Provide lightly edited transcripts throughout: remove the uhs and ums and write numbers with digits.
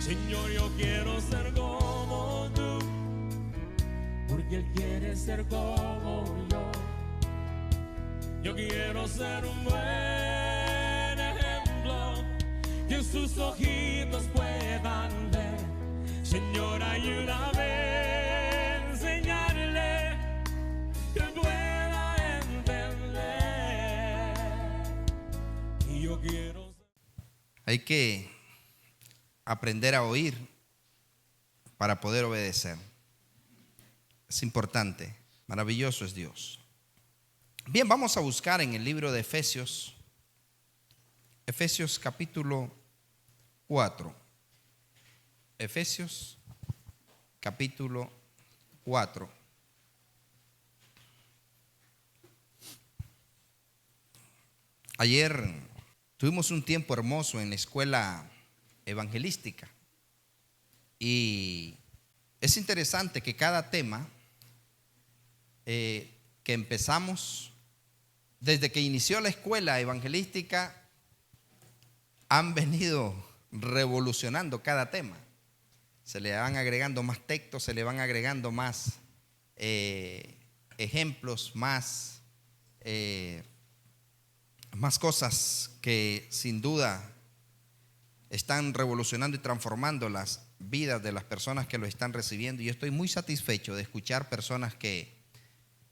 Señor, yo quiero ser como tú, porque Él quiere ser como yo. Yo quiero ser un buen ejemplo que sus ojitos puedan ver. Señor, ayúdame a enseñarle que pueda entender. Y yo quiero. Hay que aprender a oír para poder obedecer. Es importante. Maravilloso es Dios. Bien, vamos a buscar en el libro de Efesios, Efesios capítulo 4. Efesios capítulo 4. Ayer tuvimos un tiempo hermoso en la escuela evangelística y es interesante que cada tema que empezamos, desde que inició la escuela evangelística, han venido revolucionando cada tema. Se le van agregando más textos, se le van agregando más ejemplos, más cosas que sin duda están revolucionando y transformando las vidas de las personas que lo están recibiendo. Y yo estoy muy satisfecho de escuchar personas que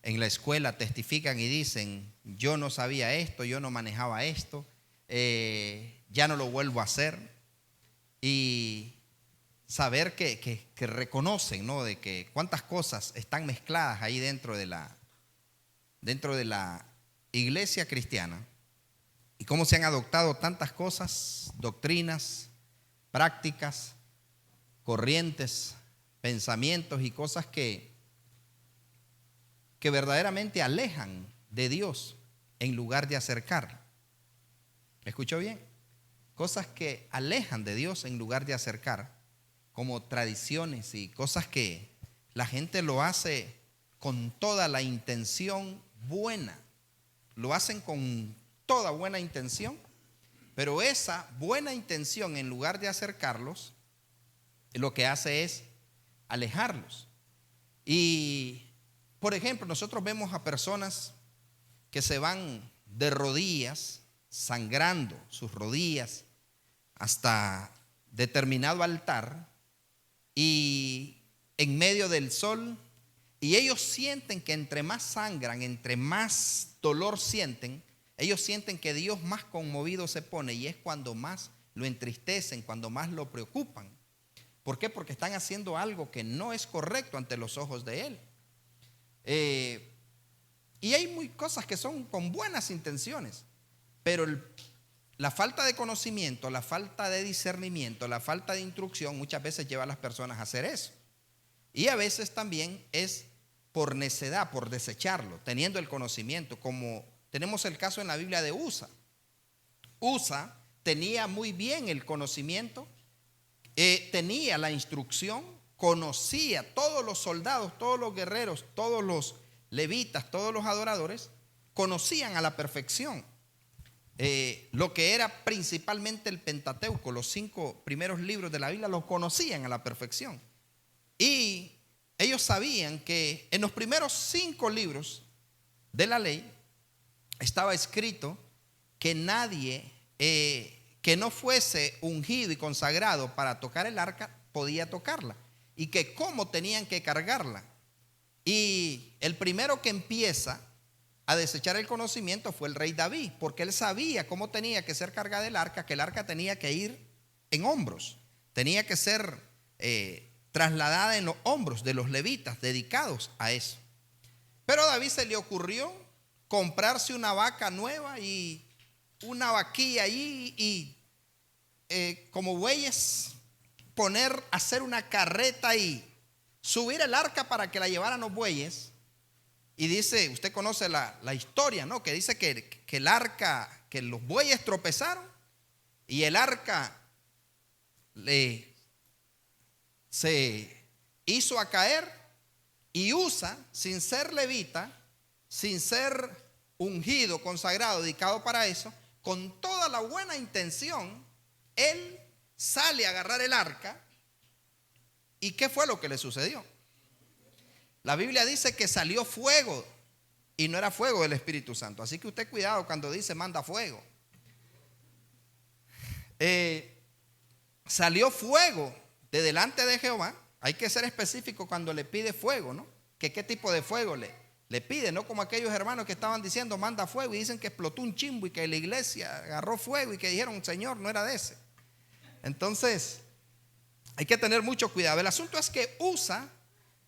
en la escuela testifican y dicen: yo no sabía esto, yo no manejaba esto, ya no lo vuelvo a hacer. Y saber que reconocen, ¿no?, de que cuántas cosas están mezcladas ahí dentro de la iglesia cristiana, y cómo se han adoptado tantas cosas, doctrinas, prácticas, corrientes, pensamientos y cosas que verdaderamente alejan de Dios en lugar de acercar. ¿Me escuchó bien? Cosas que alejan de Dios en lugar de acercar, como tradiciones y cosas que la gente lo hace con toda la intención buena. Lo hacen con toda buena intención, pero esa buena intención, en lugar de acercarlos, lo que hace es alejarlos. Y por ejemplo, nosotros vemos a personas que se van de rodillas, sangrando sus rodillas hasta determinado altar, y en medio del sol, y ellos sienten que entre más sangran, entre más dolor sienten, ellos sienten que Dios más conmovido se pone, y es cuando más lo entristecen, cuando más lo preocupan. ¿Por qué? Porque están haciendo algo que no es correcto ante los ojos de Él. Y hay muy cosas que son con buenas intenciones, pero la falta de conocimiento, la falta de discernimiento, la falta de instrucción muchas veces lleva a las personas a hacer eso. Y a veces también es por necedad, por desecharlo, teniendo el conocimiento, como tenemos el caso en la Biblia de Usa. Usa tenía muy bien el conocimiento, tenía la instrucción, conocía todos los soldados, todos los guerreros, todos los levitas, todos los adoradores, conocían a la perfección lo que era principalmente el Pentateuco, los 5 primeros libros de la Biblia, los conocían a la perfección. Y ellos sabían que en los primeros 5 libros de la ley estaba escrito que nadie que no fuese ungido y consagrado para tocar el arca podía tocarla, y que cómo tenían que cargarla. Y el primero que empieza a desechar el conocimiento fue el rey David, porque él sabía cómo tenía que ser cargada el arca, que el arca tenía que ir en hombros, tenía que ser trasladada en los hombros de los levitas dedicados a eso. Pero a David se le ocurrió comprarse una vaca nueva y una vaquilla ahí, y como bueyes hacer una carreta y subir el arca para que la llevaran los bueyes. Y dice, usted conoce la historia, ¿no?, que dice que el arca, que los bueyes tropezaron y el arca se hizo a caer, y Usa, sin ser levita, sin ser ungido, consagrado, dedicado para eso, con toda la buena intención, él sale a agarrar el arca. ¿Y qué fue lo que le sucedió? La Biblia dice que salió fuego y no era fuego del Espíritu Santo. Así que usted cuidado cuando dice manda fuego. Salió fuego de delante de Jehová. Hay que ser específico cuando le pide fuego, ¿no? Que qué tipo de fuego le pide, no como aquellos hermanos que estaban diciendo manda fuego y dicen que explotó un chimbo y que la iglesia agarró fuego y que dijeron Señor, no era de ese. Entonces hay que tener mucho cuidado. El asunto es que Usa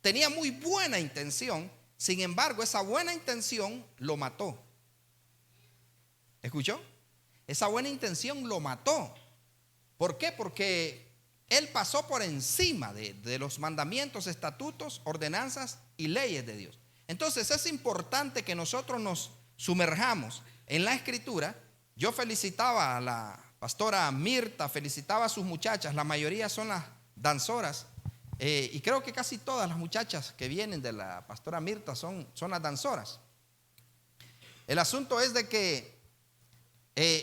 tenía muy buena intención, sin embargo esa buena intención lo mató. ¿Escuchó? Esa buena intención lo mató. ¿Por qué? Porque él pasó por encima de los mandamientos, estatutos, ordenanzas y leyes de Dios. Entonces es importante que nosotros nos sumerjamos en la Escritura. Yo felicitaba a la pastora Mirta, felicitaba a sus muchachas, la mayoría son las danzoras, y creo que casi todas las muchachas que vienen de la pastora Mirta son las danzoras. El asunto es de que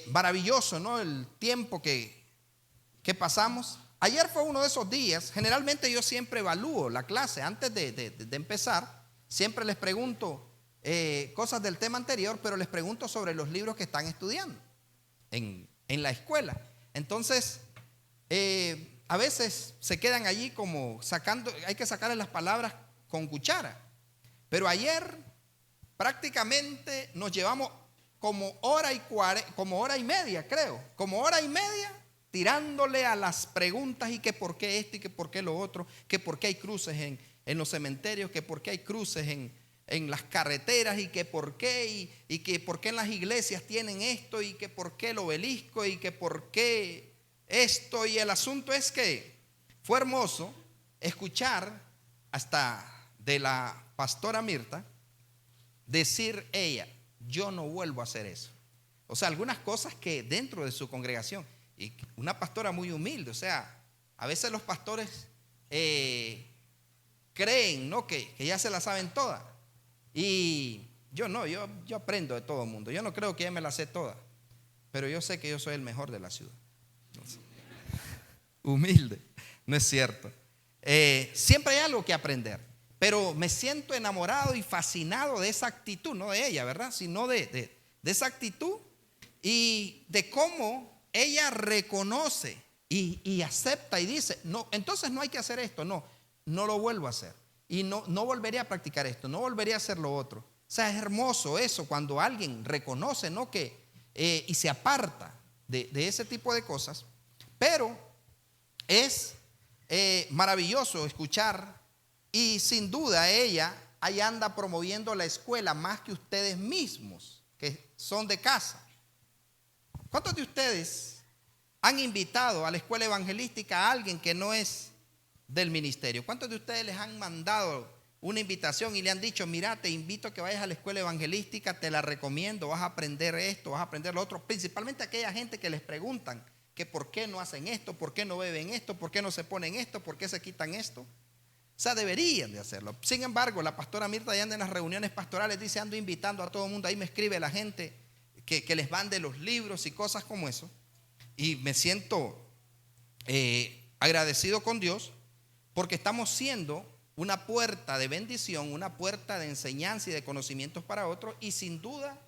maravilloso, ¿no? El tiempo que pasamos. Ayer fue uno de esos días. Generalmente yo siempre evalúo la clase antes de empezar. Siempre les pregunto cosas del tema anterior, pero les pregunto sobre los libros que están estudiando en la escuela. Entonces a veces se quedan allí como sacando, hay que sacarle las palabras con cuchara. Pero ayer prácticamente nos llevamos como hora y media, creo, como hora y media tirándole a las preguntas y que por qué esto y que por qué lo otro, que por qué hay cruces en los cementerios, que por qué hay cruces en las carreteras y que por qué y que por qué en las iglesias tienen esto y que por qué el obelisco y que por qué esto. Y el asunto es que fue hermoso escuchar hasta de la pastora Mirta decir ella, yo no vuelvo a hacer eso. O sea, algunas cosas que dentro de su congregación, y una pastora muy humilde, o sea, a veces los pastores creen, ¿no? que ya se la saben todas. Y yo no, yo aprendo de todo el mundo. Yo no creo que ya me la sé toda, pero yo sé que yo soy el mejor de la ciudad. Entonces, humilde, no es cierto. Siempre hay algo que aprender, pero me siento enamorado y fascinado de esa actitud, no de ella, ¿verdad? Sino de esa actitud y de cómo ella reconoce y acepta y dice, no, entonces no hay que hacer esto, no lo vuelvo a hacer. Y no volveré a practicar esto, no volveré a hacer lo otro. O sea, es hermoso eso cuando alguien reconoce, ¿no? Y se aparta de ese tipo de cosas. Pero es maravilloso escuchar y sin duda ella ahí anda promoviendo la escuela más que ustedes mismos, que son de casa. ¿Cuántos de ustedes han invitado a la escuela evangelística a alguien que no es del ministerio? ¿Cuántos de ustedes les han mandado una invitación y le han dicho, mira, te invito a que vayas a la escuela evangelística, te la recomiendo, vas a aprender esto, vas a aprender lo otro? Principalmente aquella gente que les preguntan que por qué no hacen esto, por qué no beben esto, por qué no se ponen esto, por qué se quitan esto. O sea, deberían de hacerlo. Sin embargo, la pastora Mirta allá en las reuniones pastorales dice, ando invitando a todo el mundo, ahí me escribe la gente que les mande los libros y cosas como eso. Y me siento agradecido con Dios porque estamos siendo una puerta de bendición, una puerta de enseñanza y de conocimientos para otros. Y sin duda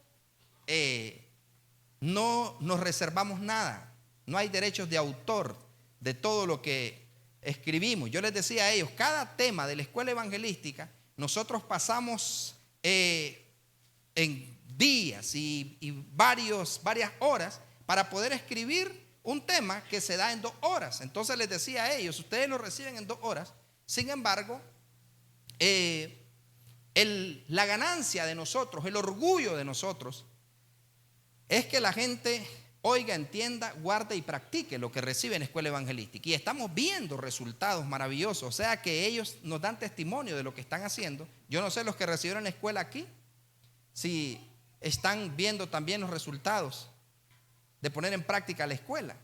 no nos reservamos nada. No hay derechos de autor de todo lo que escribimos. Yo les decía a ellos, cada tema de la escuela evangelística, nosotros pasamos en días y varias horas para poder escribir un tema que se da en 2 horas. Entonces les decía a ellos, ustedes lo reciben en 2 horas. Sin embargo, la ganancia de nosotros, el orgullo de nosotros, es que la gente oiga, entienda, guarde y practique lo que recibe en escuela evangelística. Y estamos viendo resultados maravillosos. O sea que ellos nos dan testimonio de lo que están haciendo. Yo no sé los que recibieron la escuela aquí, si están viendo también los resultados de poner en práctica la escuela.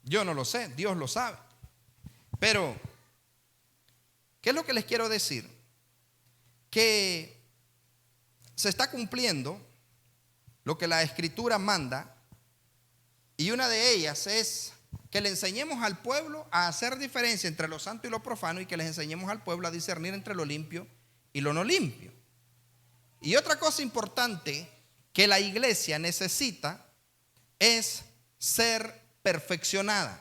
Yo no lo sé, Dios lo sabe. Pero, ¿qué es lo que les quiero decir? Que se está cumpliendo lo que la Escritura manda, y una de ellas es que le enseñemos al pueblo a hacer diferencia entre lo santo y lo profano, y que les enseñemos al pueblo a discernir entre lo limpio y lo no limpio. Y otra cosa importante que la iglesia necesita es ser perfeccionada.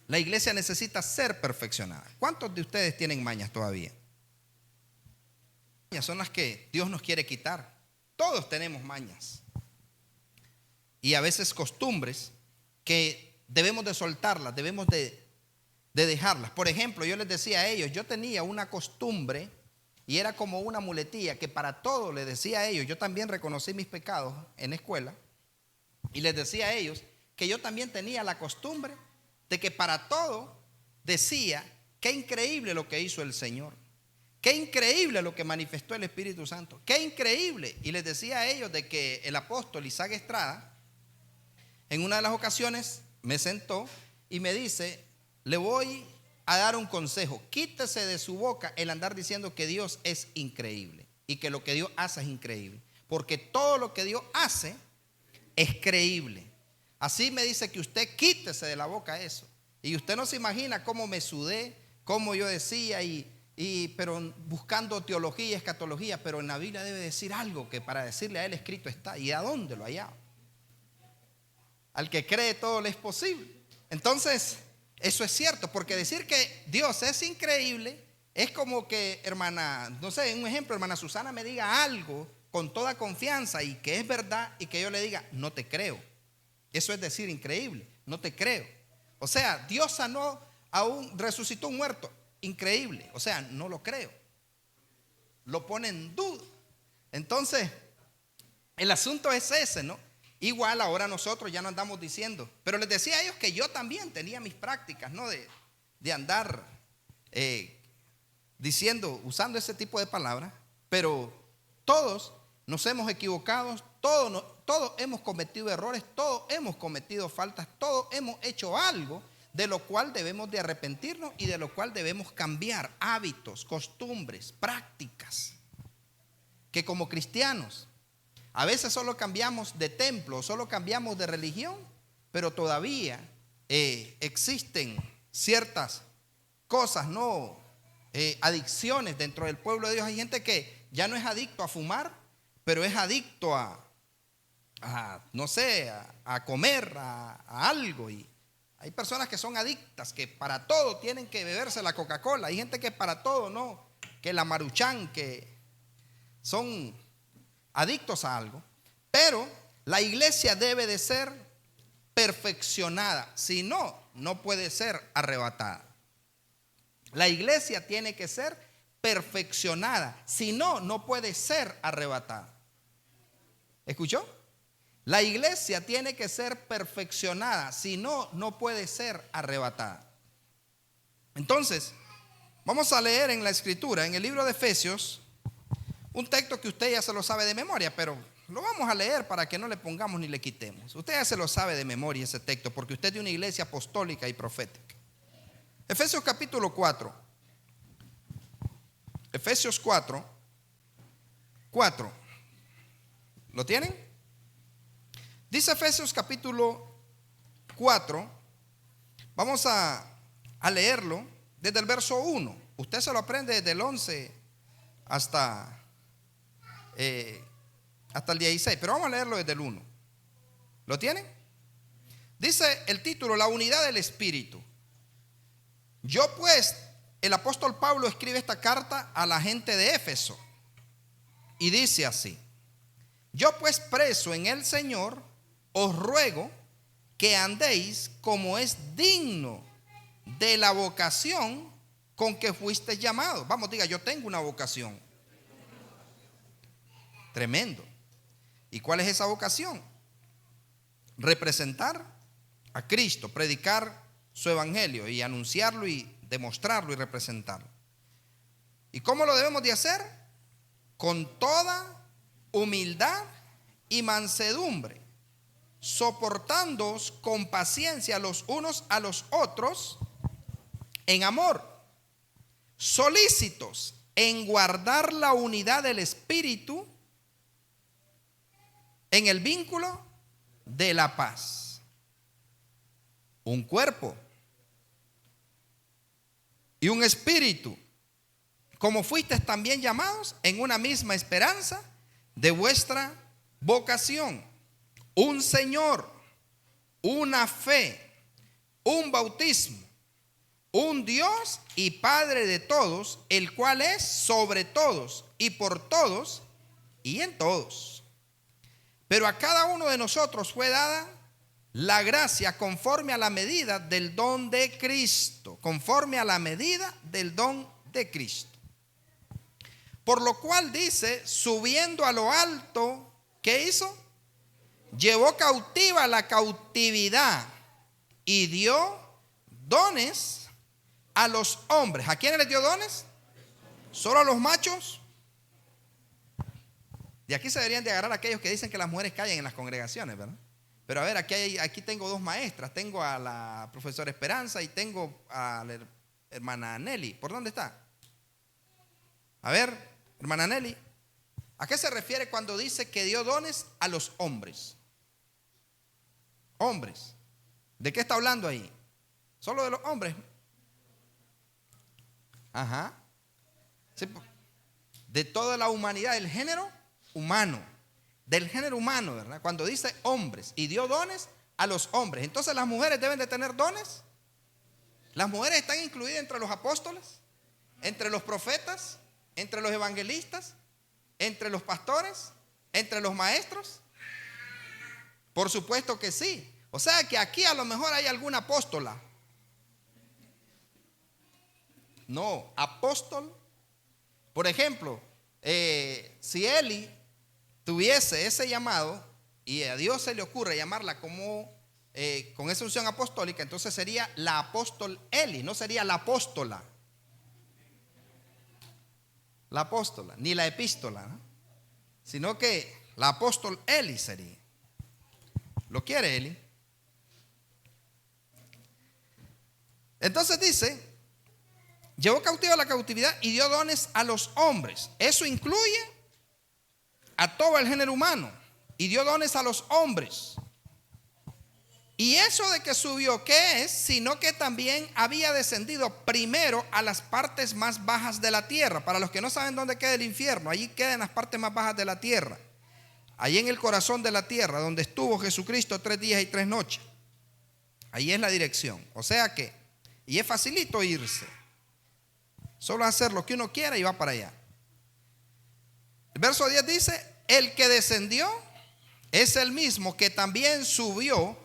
La iglesia necesita ser perfeccionada. ¿Cuántos de ustedes tienen mañas todavía? Mañas son las que Dios nos quiere quitar. Todos tenemos mañas. Y a veces costumbres que debemos de soltarlas, debemos de dejarlas. Por ejemplo, yo les decía a ellos, yo tenía una costumbre y era como una muletilla que para todo les decía a ellos. Yo también reconocí mis pecados en la escuela y les decía a ellos que yo también tenía la costumbre de que para todo decía: qué increíble lo que hizo el Señor, qué increíble lo que manifestó el Espíritu Santo, qué increíble. Y les decía a ellos de que el apóstol Isaac Estrada en una de las ocasiones me sentó y me dice: le voy a dar un consejo, quítese de su boca el andar diciendo que Dios es increíble y que lo que Dios hace es increíble, porque todo lo que Dios hace es creíble. Así me dice que usted quítese de la boca eso. Y usted no se imagina cómo me sudé, cómo yo decía, pero buscando teología, escatología, pero en la Biblia debe decir algo que para decirle a él escrito está. ¿Y a dónde lo hallaba? Al que cree todo le es posible. Entonces, eso es cierto, porque decir que Dios es increíble es como que, hermana, no sé, un ejemplo, hermana Susana me diga algo con toda confianza y que es verdad, y que yo le diga: no te creo. Eso es decir increíble, no te creo. O sea, Dios sanó resucitó un muerto, increíble. O sea, no lo creo, lo pone en duda. Entonces, el asunto es ese, ¿no? Igual ahora nosotros ya no andamos diciendo, pero les decía a ellos que yo también tenía mis prácticas, ¿no? De andar diciendo, usando ese tipo de palabras. Pero todos nos hemos equivocado, todos hemos cometido errores, todos hemos cometido faltas, todos hemos hecho algo de lo cual debemos de arrepentirnos y de lo cual debemos cambiar hábitos, costumbres, prácticas, que como cristianos a veces solo cambiamos de templo, solo cambiamos de religión, pero todavía existen ciertas cosas, ¿no? Adicciones dentro del pueblo de Dios. Hay gente que ya no es adicto a fumar, pero es adicto a no sé, a comer, a algo. Y hay personas que son adictas, que para todo tienen que beberse la Coca-Cola. Hay gente que para todo, ¿no? Que la Maruchan, que son adictos a algo. Pero la iglesia debe de ser perfeccionada, si no, no puede ser arrebatada. La iglesia tiene que ser perfeccionada, si no, no puede ser arrebatada. ¿Escuchó? La iglesia tiene que ser perfeccionada, si no, no puede ser arrebatada. Entonces, vamos a leer en la escritura, en el libro de Efesios, un texto que usted ya se lo sabe de memoria, pero lo vamos a leer para que no le pongamos ni le quitemos. Usted ya se lo sabe de memoria ese texto, porque usted es de una iglesia apostólica y profética. Efesios capítulo 4. Efesios 4. ¿Lo tienen? Dice Efesios capítulo 4. Vamos a leerlo desde el verso 1. Usted se lo aprende desde el 11 hasta el 16, pero vamos a leerlo desde el 1. ¿Lo tienen? Dice el título: la unidad del Espíritu. Yo pues, el apóstol Pablo escribe esta carta a la gente de Éfeso y dice así: yo pues, preso en el Señor, os ruego que andéis como es digno de la vocación con que fuisteis llamados. Vamos, diga: yo tengo una vocación. Tremendo. ¿Y cuál es esa vocación? Representar a Cristo, predicar su evangelio y anunciarlo y demostrarlo y representarlo. ¿Y cómo lo debemos de hacer? Con toda humildad y mansedumbre, soportándoos con paciencia los unos a los otros en amor, solícitos en guardar la unidad del Espíritu en el vínculo de la paz. un cuerpo y un espíritu, como fuisteis también llamados en una misma esperanza de vuestra vocación, un Señor, una fe, un bautismo, un Dios y Padre de todos, el cual es sobre todos y por todos y en todos. Pero a cada uno de nosotros fue dada la gracia conforme a la medida del don de Cristo, conforme a la medida del don de Cristo. Por lo cual dice, subiendo a lo alto, ¿qué hizo? Llevó cautiva la cautividad y dio dones a los hombres. ¿A quiénes les dio dones? ¿Solo a los machos? De aquí se deberían de agarrar a aquellos que dicen que las mujeres callan en las congregaciones, ¿verdad? Pero a ver, aquí tengo dos maestras. Tengo a la profesora Esperanza y tengo a la hermana Nelly. ¿Por dónde está? A ver, hermana Nelly, ¿a qué se refiere cuando dice que dio dones a los hombres? Hombres. ¿De qué está hablando ahí? ¿Solo de los hombres? Ajá. Sí, de toda la humanidad, del género humano. Del género humano, ¿verdad? Cuando dice hombres y dio dones a los hombres. Entonces las mujeres deben de tener dones. Las mujeres están incluidas entre los apóstoles, entre los profetas, entre los evangelistas, entre los pastores, entre los maestros. Por supuesto que sí. O sea que aquí a lo mejor hay alguna apóstola. No, apóstol. Por ejemplo, si Eli tuviese ese llamado y a Dios se le ocurre llamarla como con esa unción apostólica, entonces sería la apóstol Eli, no sería la apóstola. La apóstola, ni la epístola, ¿no? Sino que la apóstol Eli sería. ¿Lo quiere Eli? Entonces dice, llevó cautiva la cautividad y dio dones a los hombres. Eso incluye a todo el género humano. Y dio dones a los hombres. Y eso de que subió, ¿qué es? Sino que también había descendido primero a las partes más bajas de la tierra. Para los que no saben dónde queda el infierno, allí quedan las partes más bajas de la tierra. Allí en el corazón de la tierra, donde estuvo Jesucristo 3 días y 3 noches. Ahí es la dirección. O sea que, y es facilito irse. Solo hacer lo que uno quiera y va para allá. El verso 10 dice, el que descendió es el mismo que también subió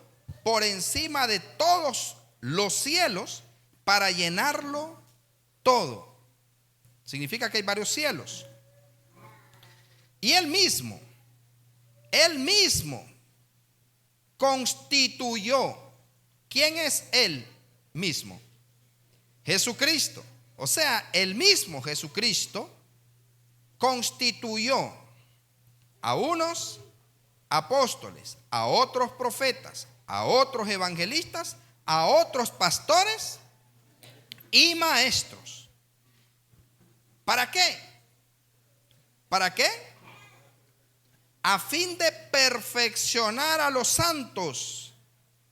por encima de todos los cielos para llenarlo todo. Significa que hay varios cielos. Y él mismo constituyó. ¿Quién es él mismo? Jesucristo. O sea, el mismo Jesucristo constituyó a unos apóstoles, a otros profetas, a otros evangelistas, a otros pastores y maestros. ¿Para qué? ¿Para qué? A fin de perfeccionar a los santos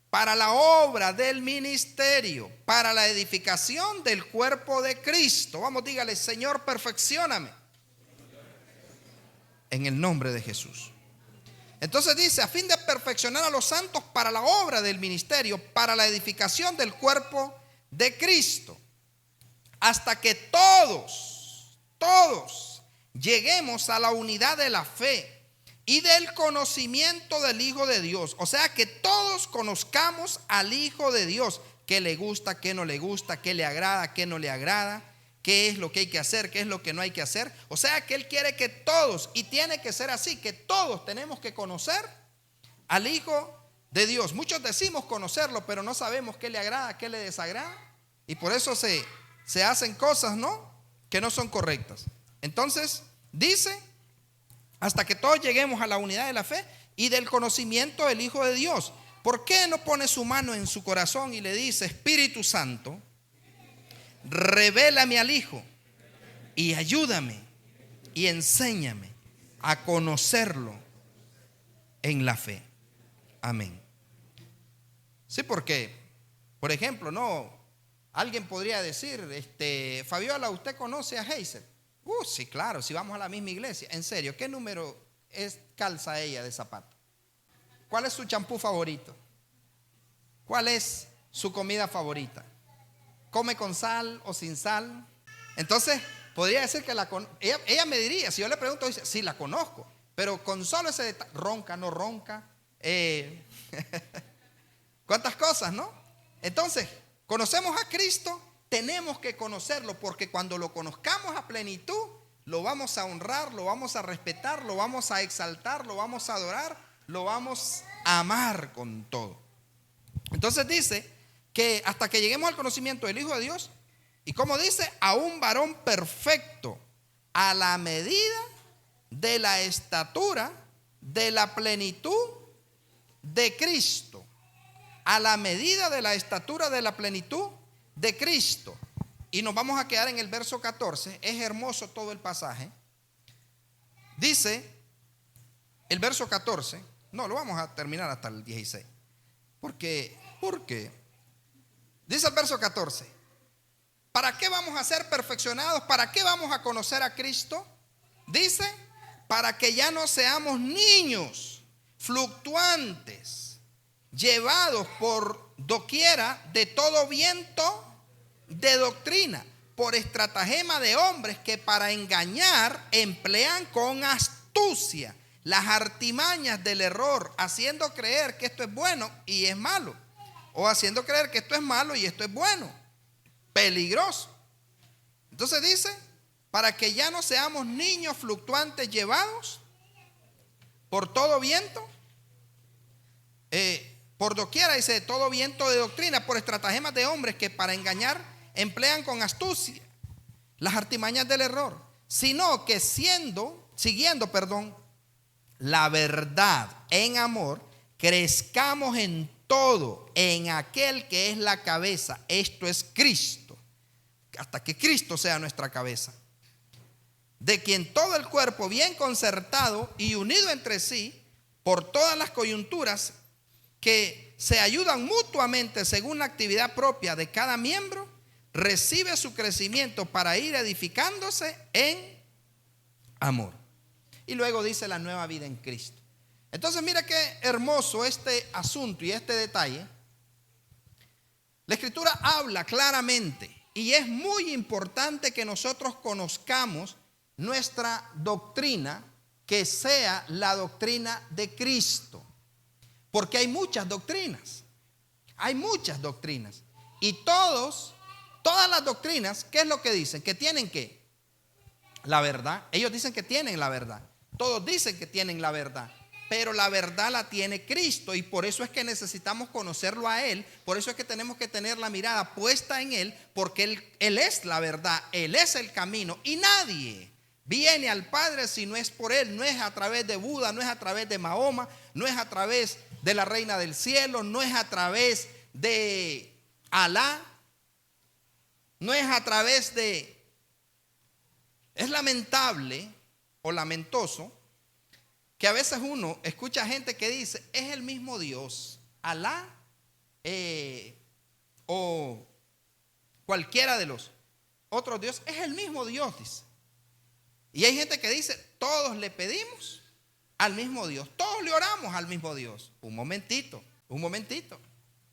para la obra del ministerio, para la edificación del cuerpo de Cristo. Vamos, dígale, Señor, perfeccióname. En el nombre de Jesús. Entonces dice, a fin de perfeccionar a los santos para la obra del ministerio, para la edificación del cuerpo de Cristo, hasta que todos lleguemos a la unidad de la fe y del conocimiento del Hijo de Dios. O sea, que todos conozcamos al Hijo de Dios, qué le gusta, qué no le gusta, qué le agrada, qué no le agrada, qué es lo que hay que hacer, qué es lo que no hay que hacer. O sea que Él quiere que todos, y tiene que ser así, que todos tenemos que conocer al Hijo de Dios. Muchos decimos conocerlo, pero no sabemos qué le agrada, qué le desagrada, y por eso se hacen cosas, ¿no?, que no son correctas. Entonces dice, hasta que todos lleguemos a la unidad de la fe y del conocimiento del Hijo de Dios. ¿Por qué no pone su mano en su corazón y le dice, Espíritu Santo, revélame al Hijo y ayúdame y enséñame a conocerlo en la fe? Amén. Sí, porque Por ejemplo, no, alguien podría decir, Fabiola, ¿usted conoce a Hazel? Sí, claro, si vamos a la misma iglesia. En serio, ¿qué número calza ella de zapato? ¿Cuál es su champú favorito? ¿Cuál es su comida favorita? ¿Come con sal o sin sal? Entonces, podría decir que ella me diría, si yo le pregunto, dice, sí, la conozco, pero con solo ese detalle, ronca, no ronca, cuántas cosas, ¿no? Entonces, conocemos a Cristo, tenemos que conocerlo, porque cuando lo conozcamos a plenitud, lo vamos a honrar, lo vamos a respetar, lo vamos a exaltar, lo vamos a adorar, lo vamos a amar con todo. Entonces dice que hasta que lleguemos al conocimiento del Hijo de Dios, y como dice, a un varón perfecto, a la medida de la estatura de la plenitud de Cristo. A la medida de la estatura de la plenitud de Cristo. Y nos vamos a quedar en el verso 14. Es hermoso todo el pasaje. Dice el verso 14. No, lo vamos a terminar hasta el 16. ¿Por qué? Dice el verso 14. ¿Para qué vamos a ser perfeccionados? ¿Para qué vamos a conocer a Cristo? Dice, para que ya no seamos niños fluctuantes, llevados por doquiera de todo viento de doctrina, por estratagema de hombres que para engañar emplean con astucia las artimañas del error, haciendo creer que esto es bueno y es malo, o haciendo creer que esto es malo y esto es bueno. Peligroso. Entonces dice, para que ya no seamos niños fluctuantes llevados por todo viento, por doquiera, dice, todo viento de doctrina, por estratagemas de hombres que para engañar emplean con astucia las artimañas del error, sino que siguiendo la verdad en amor, crezcamos en todo en aquel que es la cabeza, esto es Cristo, hasta que Cristo sea nuestra cabeza, de quien todo el cuerpo bien concertado y unido entre sí por todas las coyunturas que se ayudan mutuamente según la actividad propia de cada miembro, recibe su crecimiento para ir edificándose en amor. Y luego dice la nueva vida en Cristo. Entonces mira qué hermoso este asunto y este detalle. La Escritura habla claramente y es muy importante que nosotros conozcamos nuestra doctrina, que sea la doctrina de Cristo. Porque hay muchas doctrinas. Y todas las doctrinas, ¿qué es lo que dicen? Que tienen ¿qué? La verdad. Ellos dicen que tienen la verdad. Todos dicen que tienen la verdad. Pero la verdad la tiene Cristo, y por eso es que necesitamos conocerlo a Él. Por eso es que tenemos que tener la mirada puesta en Él, porque Él es la verdad, Él es el camino, y nadie viene al Padre si no es por Él. No es a través de Buda, no es a través de Mahoma, no es a través de la Reina del Cielo, no es a través de Alá, no es a través de... Es lamentable o lamentoso que a veces uno escucha gente que dice, es el mismo Dios, Alá o cualquiera de los otros dioses, es el mismo Dios, dice. Y hay gente que dice, todos le pedimos al mismo Dios, todos le oramos al mismo Dios. Un momentito,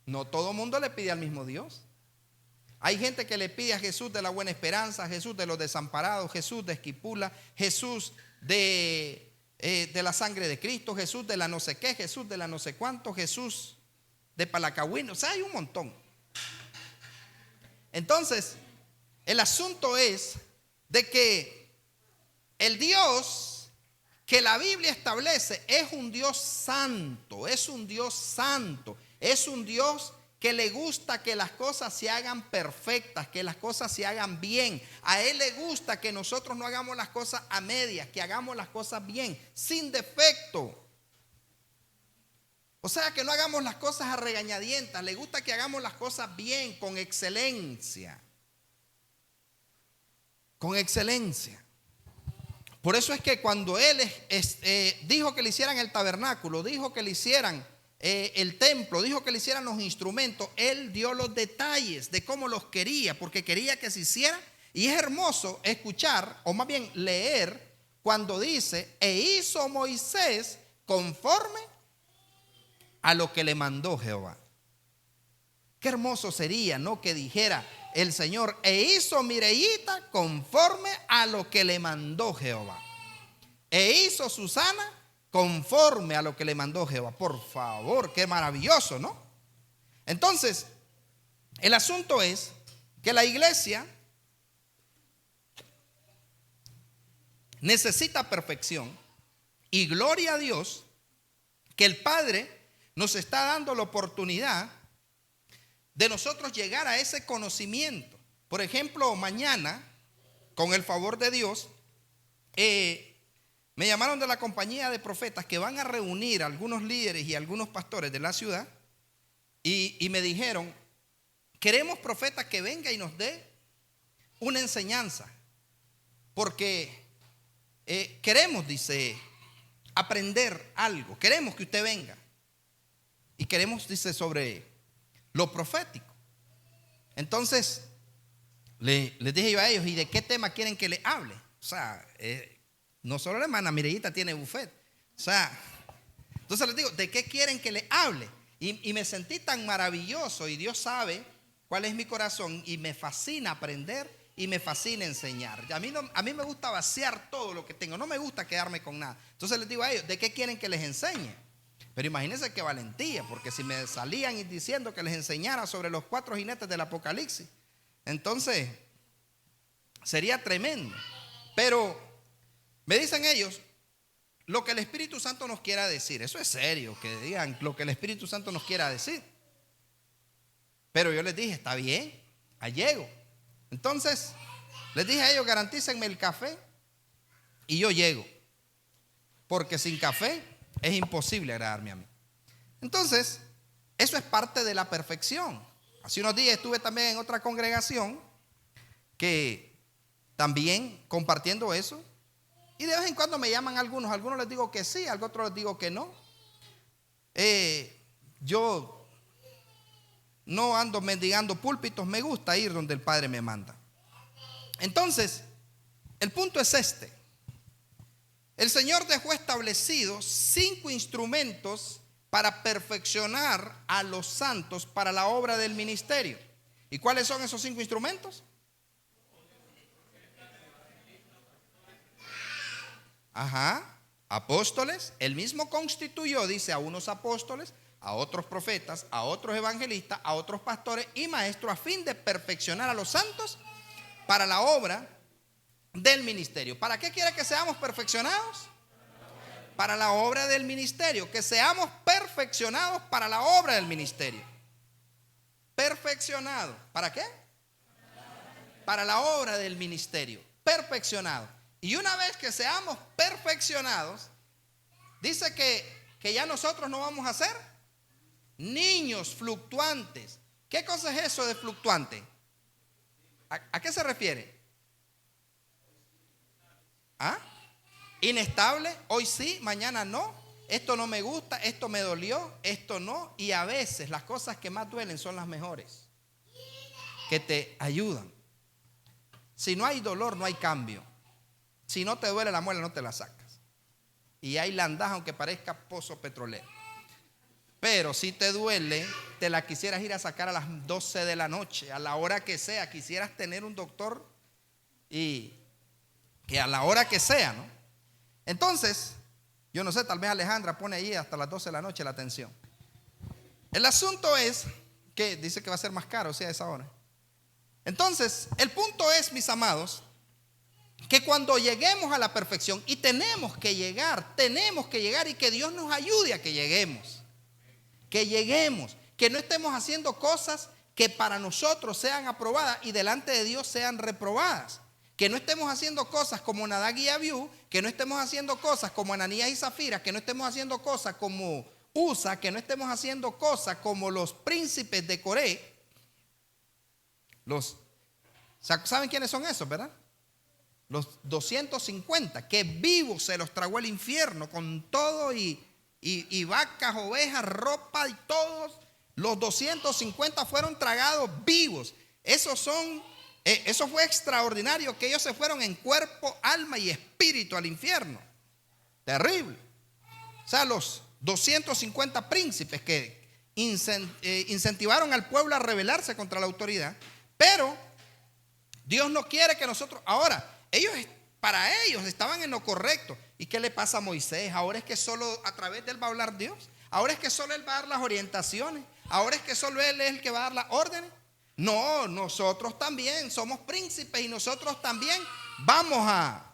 no todo el mundo le pide al mismo Dios. Hay gente que le pide a Jesús de la Buena Esperanza, Jesús de los desamparados, Jesús de Esquipula, Jesús de la sangre de Cristo, Jesús de la no sé qué, Jesús de la no sé cuánto, Jesús de Palacahuino. O sea, hay un montón. Entonces, el asunto es de que el Dios que la Biblia establece es un Dios santo, es un Dios que le gusta que las cosas se hagan perfectas, que las cosas se hagan bien. A Él le gusta que nosotros no hagamos las cosas a medias, que hagamos las cosas bien, sin defecto. O sea, que no hagamos las cosas a regañadientas. Le gusta que hagamos las cosas bien, con excelencia. Con excelencia. Por eso es que cuando Él dijo que le hicieran el tabernáculo, dijo que le hicieran el templo, dijo que le hicieran los instrumentos. Él dio los detalles de cómo los quería, porque quería que se hiciera. Y es hermoso escuchar, o más bien leer, cuando dice: e hizo Moisés conforme a lo que le mandó Jehová. Qué hermoso sería, ¿no?, que dijera el Señor: e hizo Mireíta conforme a lo que le mandó Jehová. E hizo Susana conforme a lo que le mandó Jehová. Por favor, qué maravilloso, ¿no? Entonces, el asunto es que la iglesia necesita perfección, y gloria a Dios que el Padre nos está dando la oportunidad de nosotros llegar a ese conocimiento. Por ejemplo, mañana, con el favor de Dios, me llamaron de la compañía de profetas que van a reunir a algunos líderes y algunos pastores de la ciudad, y me dijeron: queremos, profetas, que venga y nos dé una enseñanza, porque queremos, dice, aprender algo. Queremos que usted venga y queremos, dice, sobre lo profético. Entonces les dije yo a ellos: ¿y de qué tema quieren que le hable? O sea, no solo la hermana Mireíta tiene buffet. O sea, entonces les digo: ¿de qué quieren que le hable? Y me sentí tan maravilloso, y Dios sabe cuál es mi corazón, y me fascina aprender y me fascina enseñar. A mí me gusta vaciar todo lo que tengo, no me gusta quedarme con nada. Entonces les digo a ellos: ¿de qué quieren que les enseñe? Pero imagínense qué valentía, porque si me salían diciendo que les enseñara sobre los 4 jinetes del Apocalipsis, entonces sería tremendo. Pero me dicen ellos lo que el Espíritu Santo nos quiera decir. Eso es serio, que digan lo que el Espíritu Santo nos quiera decir. Pero yo les dije: está bien, llego. Entonces les dije a ellos: garantícenme el café y yo llego, porque sin café es imposible agradarme a mí. Entonces, eso es parte de la perfección. Hace unos días estuve también en otra congregación que también compartiendo eso, y de vez en cuando me llaman algunos les digo que sí, a otros les digo que no. Yo no ando mendigando púlpitos, me gusta ir donde el Padre me manda. Entonces, el punto es este: el Señor dejó establecidos 5 instrumentos para perfeccionar a los santos para la obra del ministerio. ¿Y cuáles son esos 5 instrumentos? Apóstoles. Él mismo constituyó, dice, a unos apóstoles, a otros profetas, a otros evangelistas, a otros pastores y maestros, a fin de perfeccionar a los santos para la obra del ministerio. ¿Para qué quiere que seamos perfeccionados? Para la obra del ministerio. Que seamos perfeccionados para la obra del ministerio. Perfeccionado. ¿Para qué? Para la obra del ministerio. Perfeccionado. Y una vez que seamos perfeccionados, dice que ya nosotros no vamos a ser niños fluctuantes. ¿Qué cosa es eso de fluctuante? ¿A qué se refiere? Inestable, hoy sí, mañana no. Esto no me gusta, esto me dolió, esto no. Y a veces las cosas que más duelen son las mejores, que te ayudan. Si no hay dolor, no hay cambio. Si no te duele la muela, no te la sacas. Y ahí la andás aunque parezca pozo petrolero. Pero si te duele, te la quisieras ir a sacar a las 12 de la noche, a la hora que sea. Quisieras tener un doctor y que a la hora que sea, ¿no? Entonces, yo no sé, tal vez Alejandra pone ahí hasta las 12 de la noche la atención. El asunto es que dice que va a ser más caro, o sea, a esa hora. Entonces, el punto es, mis amados, que cuando lleguemos a la perfección, y tenemos que llegar y que Dios nos ayude a que lleguemos, que no estemos haciendo cosas que para nosotros sean aprobadas y delante de Dios sean reprobadas, que no estemos haciendo cosas como Nadab y Abiú, que no estemos haciendo cosas como Ananías y Zafira, que no estemos haciendo cosas como Usa, que no estemos haciendo cosas como los príncipes de Coré. ¿Saben quiénes son esos, verdad? Los 250, que vivos se los tragó el infierno con todo y y vacas, ovejas, ropa y todos los 250 fueron tragados vivos. Eso fue extraordinario, que ellos se fueron en cuerpo, alma y espíritu al infierno. Terrible. O sea, los 250 príncipes que incentivaron al pueblo a rebelarse contra la autoridad. Pero Dios no quiere que nosotros, ahora, para ellos estaban en lo correcto. ¿Y qué le pasa a Moisés? Ahora es que solo a través de él va a hablar Dios. Ahora es que solo él va a dar las orientaciones. Ahora es que solo él es el que va a dar las órdenes. No, nosotros también somos príncipes y nosotros también vamos a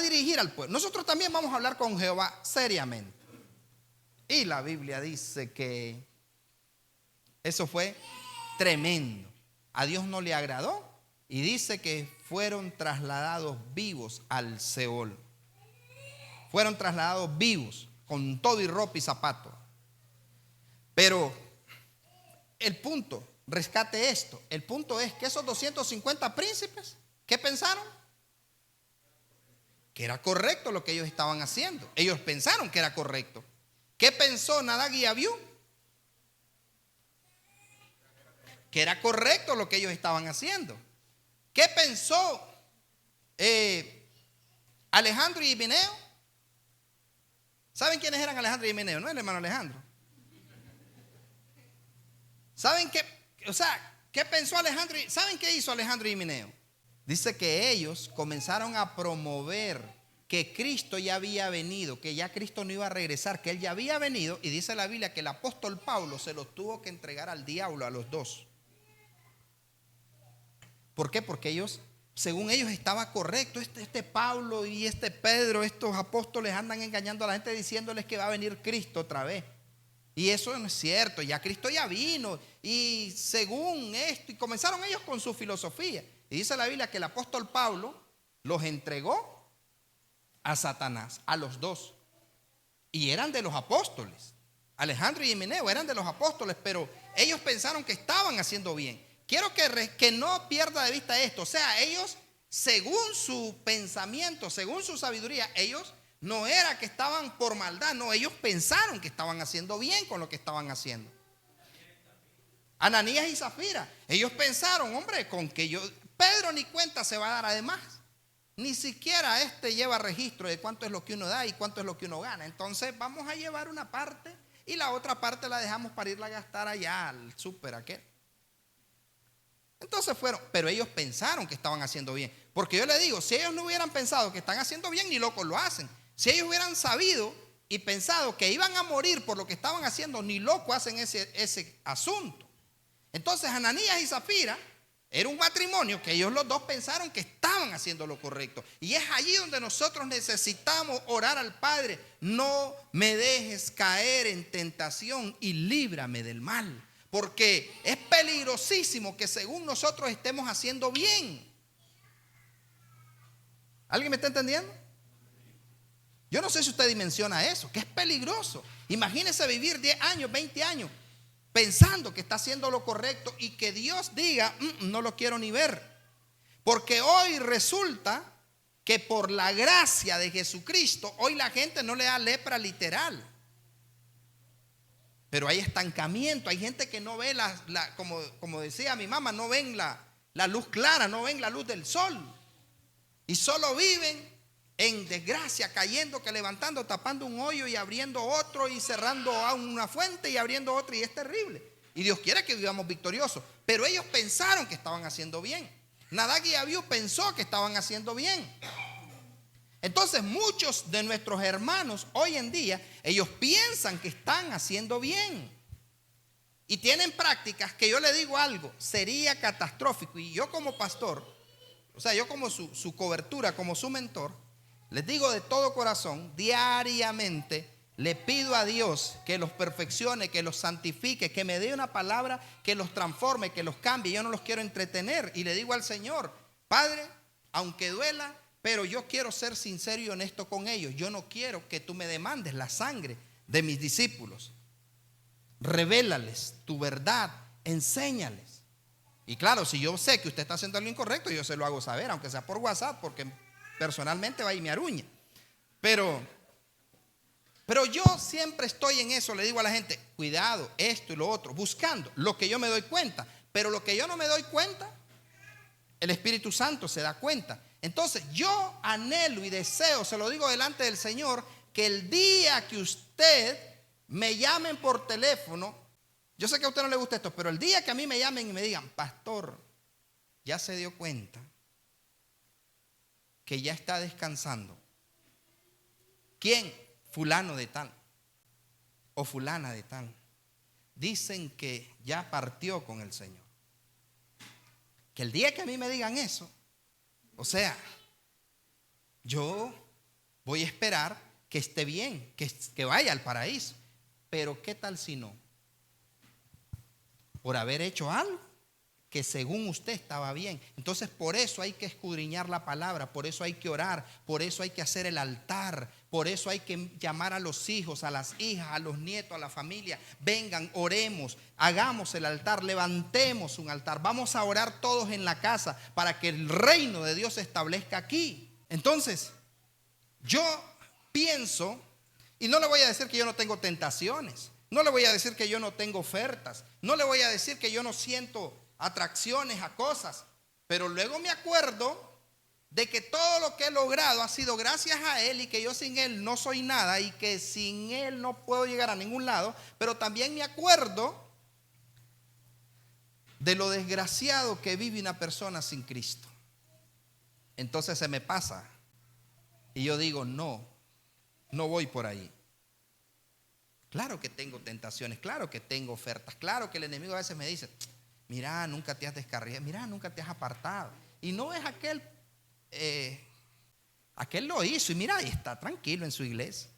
dirigir al pueblo. Nosotros también vamos a hablar con Jehová seriamente. Y la Biblia dice que eso fue tremendo. A Dios no le agradó y dice que fueron trasladados vivos al Seol. Fueron trasladados vivos con todo y ropa y zapato. Pero el punto, rescate esto, el punto es que esos 250 príncipes, ¿qué pensaron? Que era correcto lo que ellos estaban haciendo. Ellos pensaron que era correcto. ¿Qué pensó Nadab y Abiú? Que era correcto lo que ellos estaban haciendo. ¿Qué pensó Alejandro y Himeneo? ¿Saben quiénes eran Alejandro y Himeneo? No el hermano Alejandro. ¿Saben qué? O sea, ¿qué pensó Alejandro? ¿Saben qué hizo Alejandro y Himeneo? Dice que ellos comenzaron a promover que Cristo ya había venido, que ya Cristo no iba a regresar, que Él ya había venido. Y dice la Biblia que el apóstol Pablo se los tuvo que entregar al diablo a los dos. ¿Por qué? Porque ellos, según ellos, estaba correcto. Este Pablo y este Pedro, estos apóstoles andan engañando a la gente diciéndoles que va a venir Cristo otra vez. Y eso no es cierto, ya Cristo ya vino. Y según esto, y comenzaron ellos con su filosofía. Y dice la Biblia que el apóstol Pablo los entregó a Satanás, a los dos. Y eran de los apóstoles. Alejandro y Himeneo eran de los apóstoles, pero ellos pensaron que estaban haciendo bien. Quiero que no pierda de vista esto. O sea, ellos, según su pensamiento, según su sabiduría, ellos no era que estaban por maldad, no, ellos pensaron que estaban haciendo bien con lo que estaban haciendo. Ananías y Zafira, ellos pensaron, hombre, con que Pedro ni cuenta se va a dar, además, ni siquiera lleva registro de cuánto es lo que uno da y cuánto es lo que uno gana. Entonces vamos a llevar una parte y la otra parte la dejamos para irla a gastar allá al súper aquel. Entonces pero ellos pensaron que estaban haciendo bien. Porque yo le digo, si ellos no hubieran pensado que están haciendo bien, ni locos lo hacen. Si ellos hubieran sabido y pensado que iban a morir por lo que estaban haciendo, ni locos hacen ese asunto. Entonces Ananías y Zafira era un matrimonio que ellos los dos pensaron que estaban haciendo lo correcto. Y es allí donde nosotros necesitamos orar al Padre: no me dejes caer en tentación y líbrame del mal. Porque es peligrosísimo que según nosotros estemos haciendo bien. ¿Alguien me está entendiendo? Yo no sé si usted dimensiona eso, que es peligroso. Imagínese vivir 10 años, 20 años pensando que está haciendo lo correcto y que Dios diga, no lo quiero ni ver. Porque hoy resulta que por la gracia de Jesucristo, hoy la gente no le da lepra literal. Pero hay estancamiento, hay gente que no ve como decía mi mamá, no ven la luz clara, no ven la luz del sol. Y solo viven en desgracia, cayendo, que levantando, tapando un hoyo y abriendo otro y cerrando a una fuente y abriendo otra, y es terrible. Y Dios quiere que vivamos victoriosos, pero ellos pensaron que estaban haciendo bien. Nadab y Abiú pensó que estaban haciendo bien. Entonces muchos de nuestros hermanos hoy en día, ellos piensan que están haciendo bien y tienen prácticas que yo le digo algo, sería catastrófico. Y yo como pastor, o sea, yo como su cobertura, como su mentor, les digo de todo corazón, diariamente le pido a Dios que los perfeccione, que los santifique, que me dé una palabra que los transforme, que los cambie. Yo no los quiero entretener y le digo al Señor, Padre, aunque duela, pero yo quiero ser sincero y honesto con ellos. Yo no quiero que tú me demandes la sangre de mis discípulos. Revélales tu verdad, enséñales. Y claro, si yo sé que usted está haciendo algo incorrecto, yo se lo hago saber, aunque sea por WhatsApp, porque personalmente va y me aruña. Pero yo siempre estoy en eso, le digo a la gente, cuidado, esto y lo otro, buscando lo que yo me doy cuenta. Pero lo que yo no me doy cuenta, el Espíritu Santo se da cuenta. Entonces yo anhelo y deseo, se lo digo delante del Señor, que el día que usted me llamen por teléfono, yo sé que a usted no le gusta esto, pero el día que a mí me llamen y me digan, pastor, ya se dio cuenta que ya está descansando. ¿Quién? Fulano de tal o fulana de tal. Dicen que ya partió con el Señor. Que el día que a mí me digan eso, o sea, yo voy a esperar que esté bien, que vaya al paraíso. Pero ¿qué tal si no? Por haber hecho algo que según usted estaba bien. Entonces por eso hay que escudriñar la palabra, por eso hay que orar, por eso hay que hacer el altar, por eso hay que llamar a los hijos, a las hijas, a los nietos, a la familia. Vengan, oremos, hagamos el altar, levantemos un altar. Vamos a orar todos en la casa para que el reino de Dios se establezca aquí. Entonces, yo pienso, y no le voy a decir que yo no tengo tentaciones, no le voy a decir que yo no tengo ofertas, no le voy a decir que yo no siento atracciones a cosas, pero luego me acuerdo de que todo lo que he logrado ha sido gracias a Él y que yo sin Él no soy nada y que sin Él no puedo llegar a ningún lado. Pero también me acuerdo de lo desgraciado que vive una persona sin Cristo. Entonces se me pasa y yo digo, no voy por ahí. Claro que tengo tentaciones, claro que tengo ofertas, claro que el enemigo a veces me dice, mira, nunca te has descarriado, mira, nunca te has apartado. Y no es aquel lo hizo y mira, y está tranquilo en su iglesia.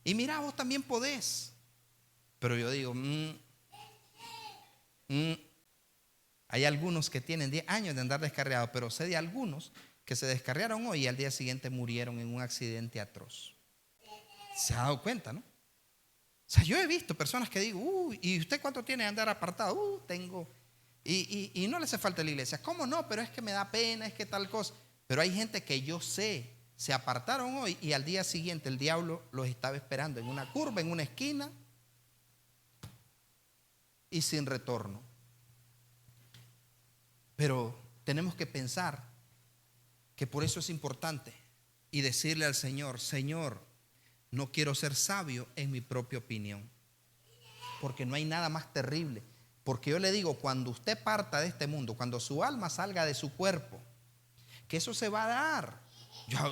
Y mira, vos también podés. Pero yo digo, hay algunos que tienen 10 años de andar descarriados, pero sé de algunos que se descarriaron hoy y al día siguiente murieron en un accidente atroz. ¿Se ha dado cuenta, no? O sea, yo he visto personas que digo, ¿y usted cuánto tiene de andar apartado? Tengo. Y no le hace falta la iglesia. ¿Cómo no? Pero es que me da pena, es que tal cosa. Pero hay gente que yo sé, se apartaron hoy y al día siguiente el diablo los estaba esperando en una curva, en una esquina y sin retorno. Pero tenemos que pensar que por eso es importante y decirle al Señor, Señor, no quiero ser sabio en mi propia opinión, porque no hay nada más terrible. Porque yo le digo, cuando usted parta de este mundo, cuando su alma salga de su cuerpo, que eso se va a dar.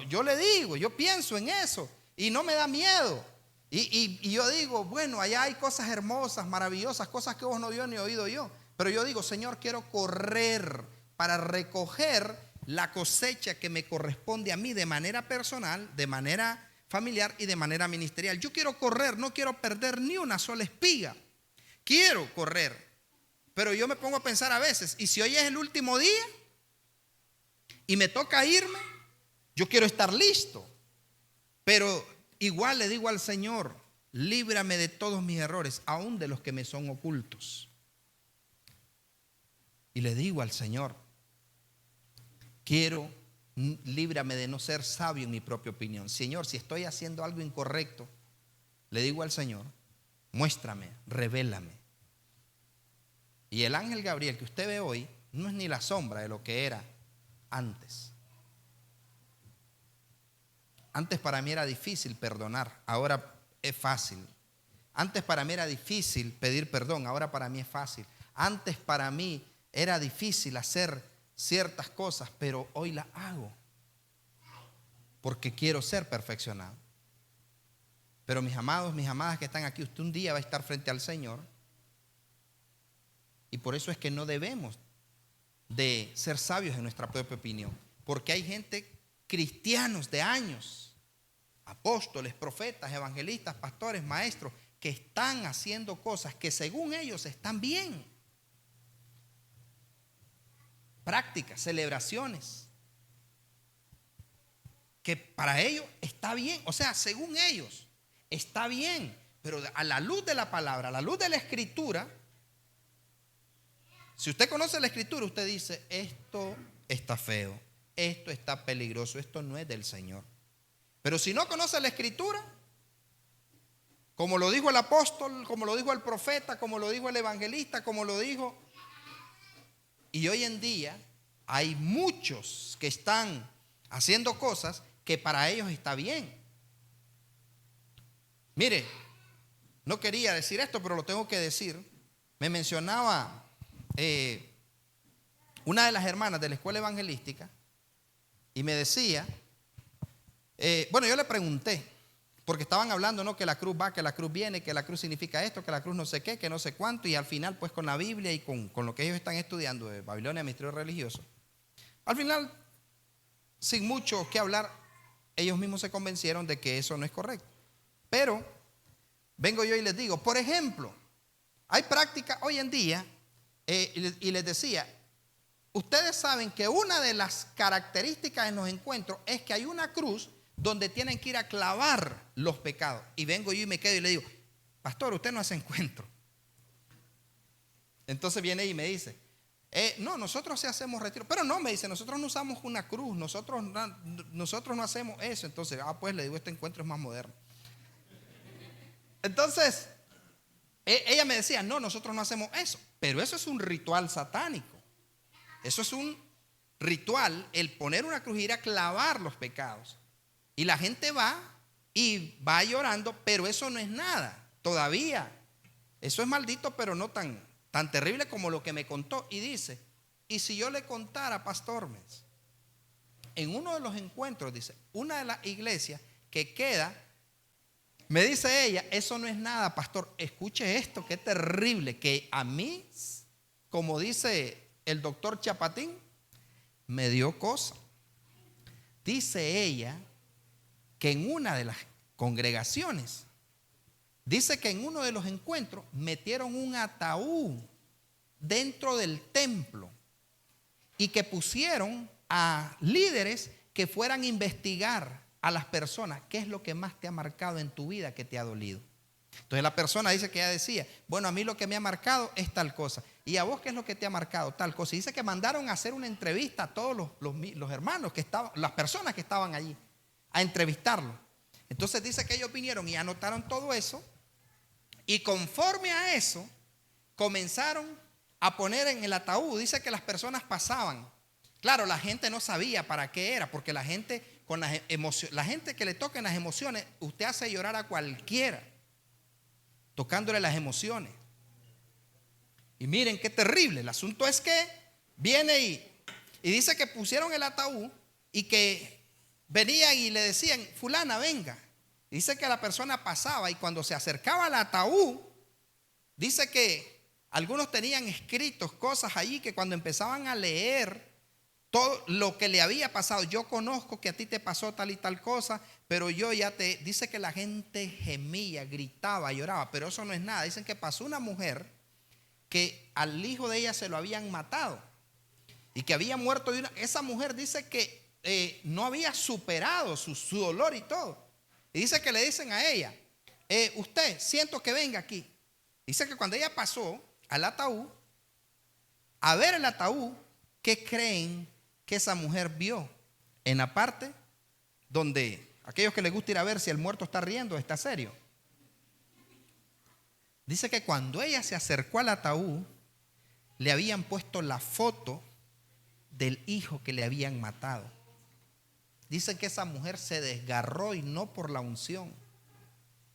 Yo le digo, yo pienso en eso y no me da miedo. Y yo digo, bueno, allá hay cosas hermosas, maravillosas, cosas que vos no vio ni oído yo. Pero yo digo, Señor, quiero correr para recoger la cosecha que me corresponde a mí de manera personal, de manera familiar y de manera ministerial. Yo quiero correr, no quiero perder ni una sola espiga. Quiero correr. Pero yo me pongo a pensar a veces, ¿y si hoy es el último día y me toca irme? Yo quiero estar listo. Pero igual le digo al Señor, líbrame de todos mis errores, aun de los que me son ocultos. Y le digo al Señor, líbrame de no ser sabio en mi propia opinión. Señor, si estoy haciendo algo incorrecto, le digo al Señor, muéstrame, revélame. Y el ángel Gabriel que usted ve hoy no es ni la sombra de lo que era antes. Antes para mí era difícil perdonar, ahora es fácil. Antes para mí era difícil pedir perdón, ahora para mí es fácil. Antes para mí era difícil hacer ciertas cosas, pero hoy las hago porque quiero ser perfeccionado. Pero mis amados, mis amadas que están aquí, usted un día va a estar frente al Señor. Y por eso es que no debemos de ser sabios en nuestra propia opinión. Porque hay gente, cristianos de años, apóstoles, profetas, evangelistas, pastores, maestros, que están haciendo cosas que según ellos están bien. Prácticas, celebraciones, que para ellos está bien. O sea, según ellos está bien. Pero a la luz de la palabra, a la luz de la escritura, si usted conoce la escritura, usted dice, esto está feo, esto está peligroso, esto no es del Señor. Pero si no conoce la Escritura, como lo dijo el apóstol, como lo dijo el profeta, como lo dijo el evangelista, como lo dijo. Y hoy en día hay muchos que están haciendo cosas que para ellos está bien. Mire, no quería decir esto, pero lo tengo que decir. Me mencionaba una de las hermanas de la escuela evangelística y me decía, bueno, yo le pregunté, porque estaban hablando, ¿no? Que la cruz va, que la cruz viene, que la cruz significa esto, que la cruz no sé qué, que no sé cuánto, y al final, pues con la Biblia y con lo que ellos están estudiando de Babilonia, misterio religioso, al final, sin mucho que hablar, ellos mismos se convencieron de que eso no es correcto. Pero vengo yo y les digo, por ejemplo, hay prácticas hoy en día, y les decía, ustedes saben que una de las características en los encuentros es que hay una cruz donde tienen que ir a clavar los pecados. Y vengo yo y me quedo y le digo, pastor, usted no hace encuentro. Entonces viene y me dice, no, nosotros sí hacemos retiro. Pero no, me dice, nosotros no usamos una cruz, nosotros no hacemos eso. Entonces, pues le digo, este encuentro es más moderno. Entonces, ella me decía, no, nosotros no hacemos eso. Pero eso es un ritual satánico. Eso es un ritual, el poner una cruz y ir a clavar los pecados. Y la gente va y va llorando, pero eso no es nada, todavía. Eso es maldito, pero no tan terrible como lo que me contó. Y dice, y si yo le contara, pastor Mes, en uno de los encuentros, dice, una de las iglesias que queda, me dice ella, eso no es nada, pastor, escuche esto, qué terrible, que a mí, como dice el doctor Chapatín, me dio cosa. Dice ella que en una de las congregaciones, dice que en uno de los encuentros metieron un ataúd dentro del templo y que pusieron a líderes que fueran a investigar a las personas qué es lo que más te ha marcado en tu vida, que te ha dolido. Entonces la persona dice que ella decía, bueno, a mí lo que me ha marcado es tal cosa. ¿Y a vos qué es lo que te ha marcado? Tal cosa. Y dice que mandaron a hacer una entrevista a todos los hermanos que estaban, las personas que estaban allí, a entrevistarlo. Entonces dice que ellos vinieron y anotaron todo eso, y conforme a eso comenzaron a poner en el ataúd. Dice que las personas pasaban. Claro, la gente no sabía para qué era, porque la gente con las emociones, la gente que le toquen las emociones, usted hace llorar a cualquiera tocándole las emociones. Y miren qué terrible. El asunto es que viene y dice que pusieron el ataúd y que venían y le decían, fulana, venga. Dice que la persona pasaba y cuando se acercaba al ataúd, dice que algunos tenían escritos cosas allí que cuando empezaban a leer todo lo que le había pasado, yo conozco que a ti te pasó tal y tal cosa, pero yo ya te... Dice que la gente gemía, gritaba, lloraba, pero eso no es nada. Dicen que pasó una mujer que al hijo de ella se lo habían matado y que había muerto esa mujer dice que no había superado su dolor y todo. Y dice que le dicen a ella, usted, siento que venga aquí. Dice que cuando ella pasó al ataúd, a ver el ataúd, ¿qué creen que esa mujer vio? En la parte donde aquellos que les gusta ir a ver si el muerto está riendo, está serio. Dice que cuando ella se acercó al ataúd, le habían puesto la foto del hijo que le habían matado. Dice que esa mujer se desgarró y no por la unción.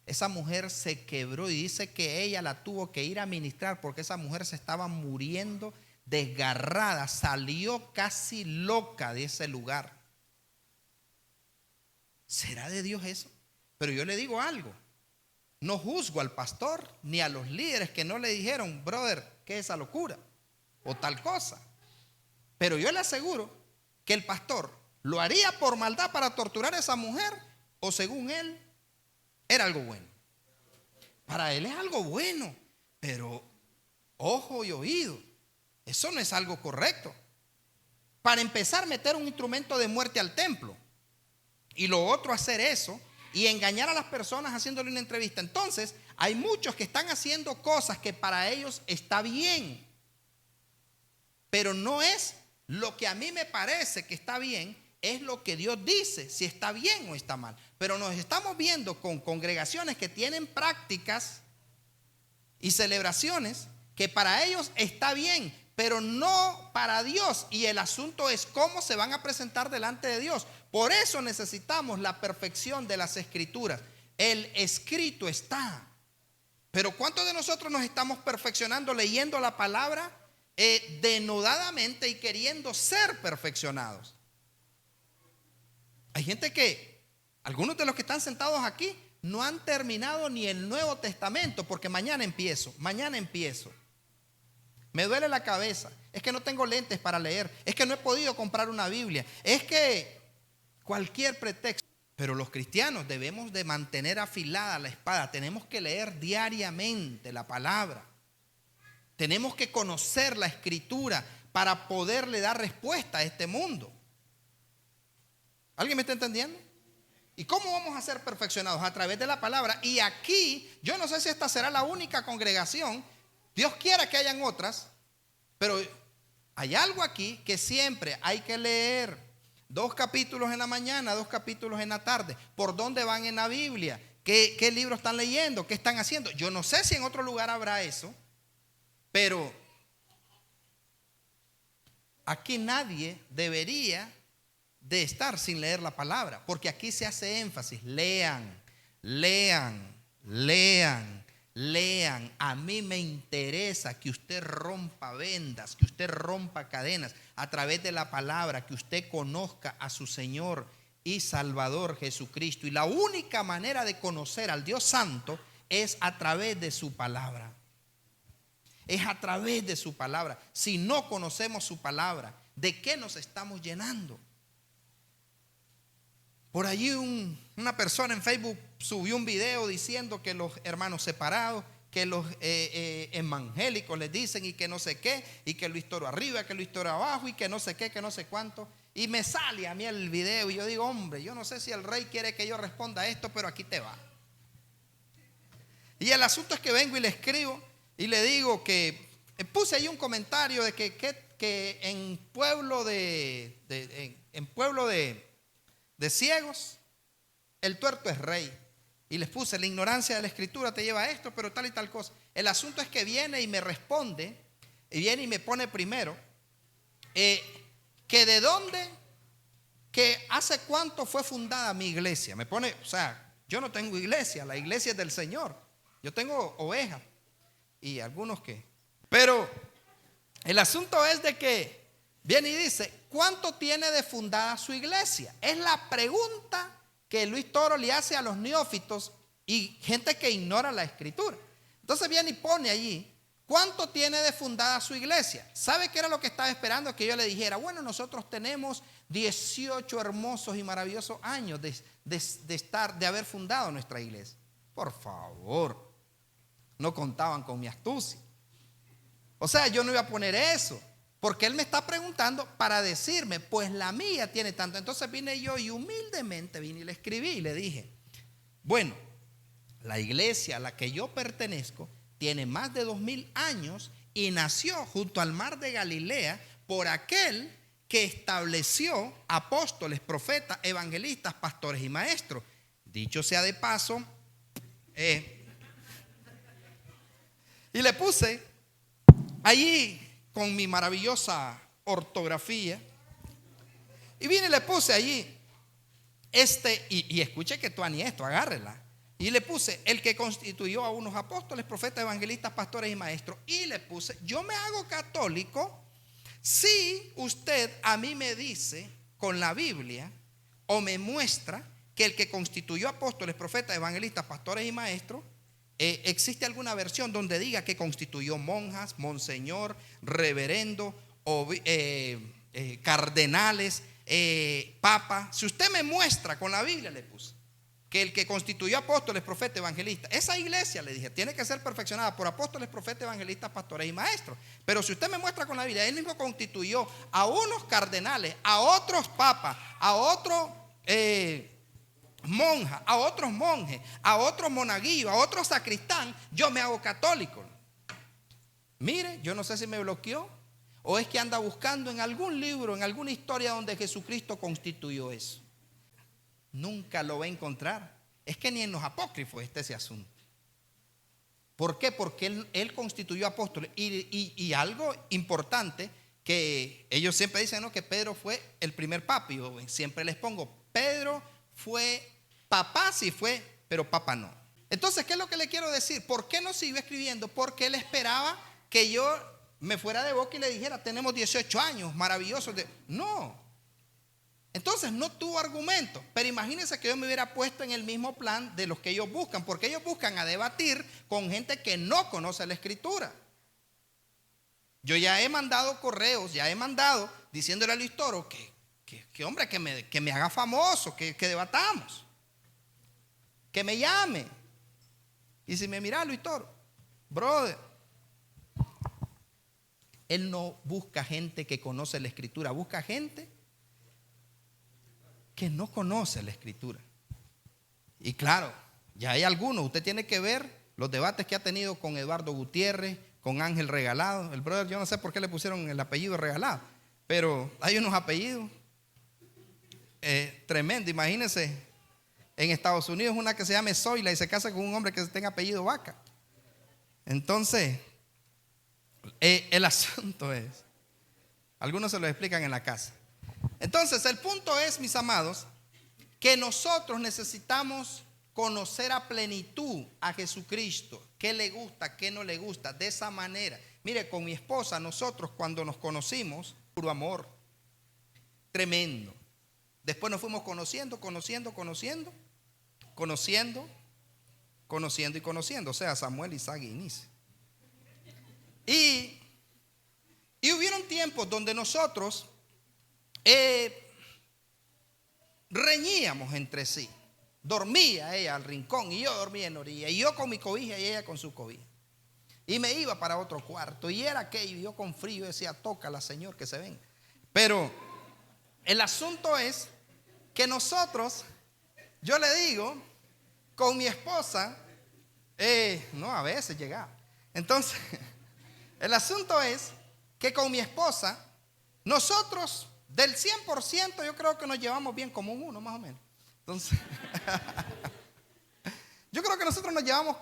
Esa mujer se quebró y dice que ella la tuvo que ir a ministrar porque esa mujer se estaba muriendo desgarrada, salió casi loca de ese lugar. ¿Será de Dios eso? Pero yo le digo algo, no juzgo al pastor ni a los líderes que no le dijeron, brother, ¿qué es esa locura? O tal cosa. Pero yo le aseguro que el pastor lo haría por maldad para torturar a esa mujer, o según él era algo bueno. Para él es algo bueno, pero ojo y oído, eso no es algo correcto. Para empezar, meter un instrumento de muerte al templo, y lo otro, hacer eso y engañar a las personas haciéndole una entrevista. Entonces hay muchos que están haciendo cosas que para ellos está bien, pero no es lo que a mí me parece que está bien, es lo que Dios dice, si está bien o está mal. Pero nos estamos viendo con congregaciones que tienen prácticas y celebraciones que para ellos está bien, pero no para Dios. Y el asunto es cómo se van a presentar delante de Dios. Por eso necesitamos la perfección de las escrituras. El escrito está. Pero ¿cuántos de nosotros nos estamos perfeccionando leyendo la palabra denodadamente y queriendo ser perfeccionados? Hay gente que, algunos de los que están sentados aquí, no han terminado ni el Nuevo Testamento, porque mañana empiezo. Me duele la cabeza, es que no tengo lentes para leer, es que no he podido comprar una Biblia, es que cualquier pretexto. Pero los cristianos debemos de mantener afilada la espada, tenemos que leer diariamente la palabra, tenemos que conocer la escritura para poderle dar respuesta a este mundo. ¿Alguien me está entendiendo? ¿Y cómo vamos a ser perfeccionados? A través de la palabra. Y aquí, yo no sé si esta será la única congregación, Dios quiera que hayan otras, pero hay algo aquí que siempre hay que leer. 2 capítulos en la mañana, 2 capítulos en la tarde. ¿Por dónde van en la Biblia? ¿Qué libro están leyendo? ¿Qué están haciendo? Yo no sé si en otro lugar habrá eso, pero aquí nadie debería de estar sin leer la palabra, porque aquí se hace énfasis. Lean. A mí me interesa que usted rompa vendas, que usted rompa cadenas a través de la palabra, que usted conozca a su Señor y Salvador Jesucristo. Y la única manera de conocer al Dios Santo es a través de su palabra. Es a través de su palabra. Si no conocemos su palabra, ¿de qué nos estamos llenando? Por allí una persona en Facebook subió un video diciendo que los hermanos separados, que los evangélicos les dicen y que no sé qué, y que Luis Toro arriba, que Luis Toro abajo, y que no sé qué, que no sé cuánto. Y me sale a mí el video y yo digo, hombre, yo no sé si el rey quiere que yo responda a esto, pero aquí te va. Y el asunto es que vengo y le escribo y le digo que puse ahí un comentario de que en pueblo de ciegos, el tuerto es rey. Y les puse, la ignorancia de la escritura te lleva a esto, pero tal y tal cosa. El asunto es que viene y me responde, y viene y me pone primero, que de dónde, que hace cuánto fue fundada mi iglesia. Me pone, o sea, yo no tengo iglesia, la iglesia es del Señor. Yo tengo ovejas y algunos que. Pero el asunto es de que viene y dice, ¿cuánto tiene de fundada su iglesia? Es la pregunta que Luis Toro le hace a los neófitos y gente que ignora la escritura. Entonces viene y pone allí, ¿cuánto tiene de fundada su iglesia? ¿Sabe qué era lo que estaba esperando? Que yo le dijera, bueno, nosotros tenemos 18 hermosos y maravillosos años de haber fundado nuestra iglesia. Por favor, no contaban con mi astucia. O sea, yo no iba a poner eso, porque él me está preguntando para decirme, pues la mía tiene tanto. Entonces vine yo y humildemente vine y le escribí y le dije, bueno, la iglesia a la que yo pertenezco tiene más de 2000 años y nació junto al mar de Galilea por aquel que estableció apóstoles, profetas, evangelistas, pastores y maestros. Dicho sea de paso, y le puse allí con mi maravillosa ortografía, y vine y le puse allí y escuche que tú ni esto, agárrela. Y le puse el que constituyó a unos apóstoles, profetas, evangelistas, pastores y maestros. Y le puse, yo me hago católico si usted a mí me dice con la Biblia o me muestra que el que constituyó apóstoles, profetas, evangelistas, pastores y maestros, existe alguna versión donde diga que constituyó monjas, monseñor, reverendo, cardenales, papa. Si usted me muestra con la Biblia, le puse, que el que constituyó apóstoles, profetas, evangelistas, esa iglesia, le dije, tiene que ser perfeccionada por apóstoles, profetas, evangelistas, pastores y maestros. Pero si usted me muestra con la Biblia, él mismo constituyó a unos cardenales, a otros papas, a otros monjas, a otros monjes, a otros monaguillos, a otros sacristán, yo me hago católico. Mire, yo no sé si me bloqueó ¿O es que anda buscando en algún libro, en alguna historia donde Jesucristo constituyó eso? Nunca lo va a encontrar. Es que ni en los apócrifos está ese asunto. ¿Por qué? Porque él constituyó apóstoles. Y algo importante que ellos siempre dicen, ¿no?, que Pedro fue el primer papa. Y yo siempre les pongo, Pedro fue papá, sí fue, pero papa no. Entonces, ¿qué es lo que le quiero decir? ¿Por qué no siguió escribiendo? Porque él esperaba que yo me fuera de boca y le dijera, tenemos 18 años, maravilloso. No. Entonces no tuvo argumento. Pero imagínense que yo me hubiera puesto en el mismo plan de los que ellos buscan, porque ellos buscan a debatir con gente que no conoce la Escritura. Yo ya he mandado correos, ya he mandado diciéndole a Luis Toro que hombre, que me haga famoso, que debatamos, que me llame. Y si me mira Luis Toro, brother, él no busca gente que conoce la Escritura, busca gente que no conoce la Escritura. Y claro, ya hay algunos, usted tiene que ver los debates que ha tenido con Eduardo Gutiérrez, con Ángel Regalado. El brother, yo no sé por qué le pusieron el apellido Regalado, pero hay unos apellidos tremendos. Imagínense, en Estados Unidos una que se llame Zoila y se casa con un hombre que tenga apellido Vaca. Entonces, el asunto es, algunos se lo explican en la casa. Entonces, el punto es, mis amados, que nosotros necesitamos conocer a plenitud a Jesucristo. ¿Qué le gusta, qué no le gusta? De esa manera. Mire, con mi esposa, nosotros cuando nos conocimos, puro amor, tremendo. Después nos fuimos conociendo. O sea, Samuel, Isaac y Inés. Y hubieron tiempos donde nosotros reñíamos entre sí. Dormía ella al rincón y yo dormía en la orilla. Y yo con mi cobija y ella con su cobija. Y me iba para otro cuarto. Y era aquello. Y yo con frío decía, tócala, Señor, que se venga. Pero el asunto es que nosotros, yo le digo, con mi esposa, no, a veces llegaba. Entonces, el asunto es que con mi esposa, nosotros del 100% yo creo que nos llevamos bien como un 1 más o menos. Entonces, yo creo que nosotros nos llevamos,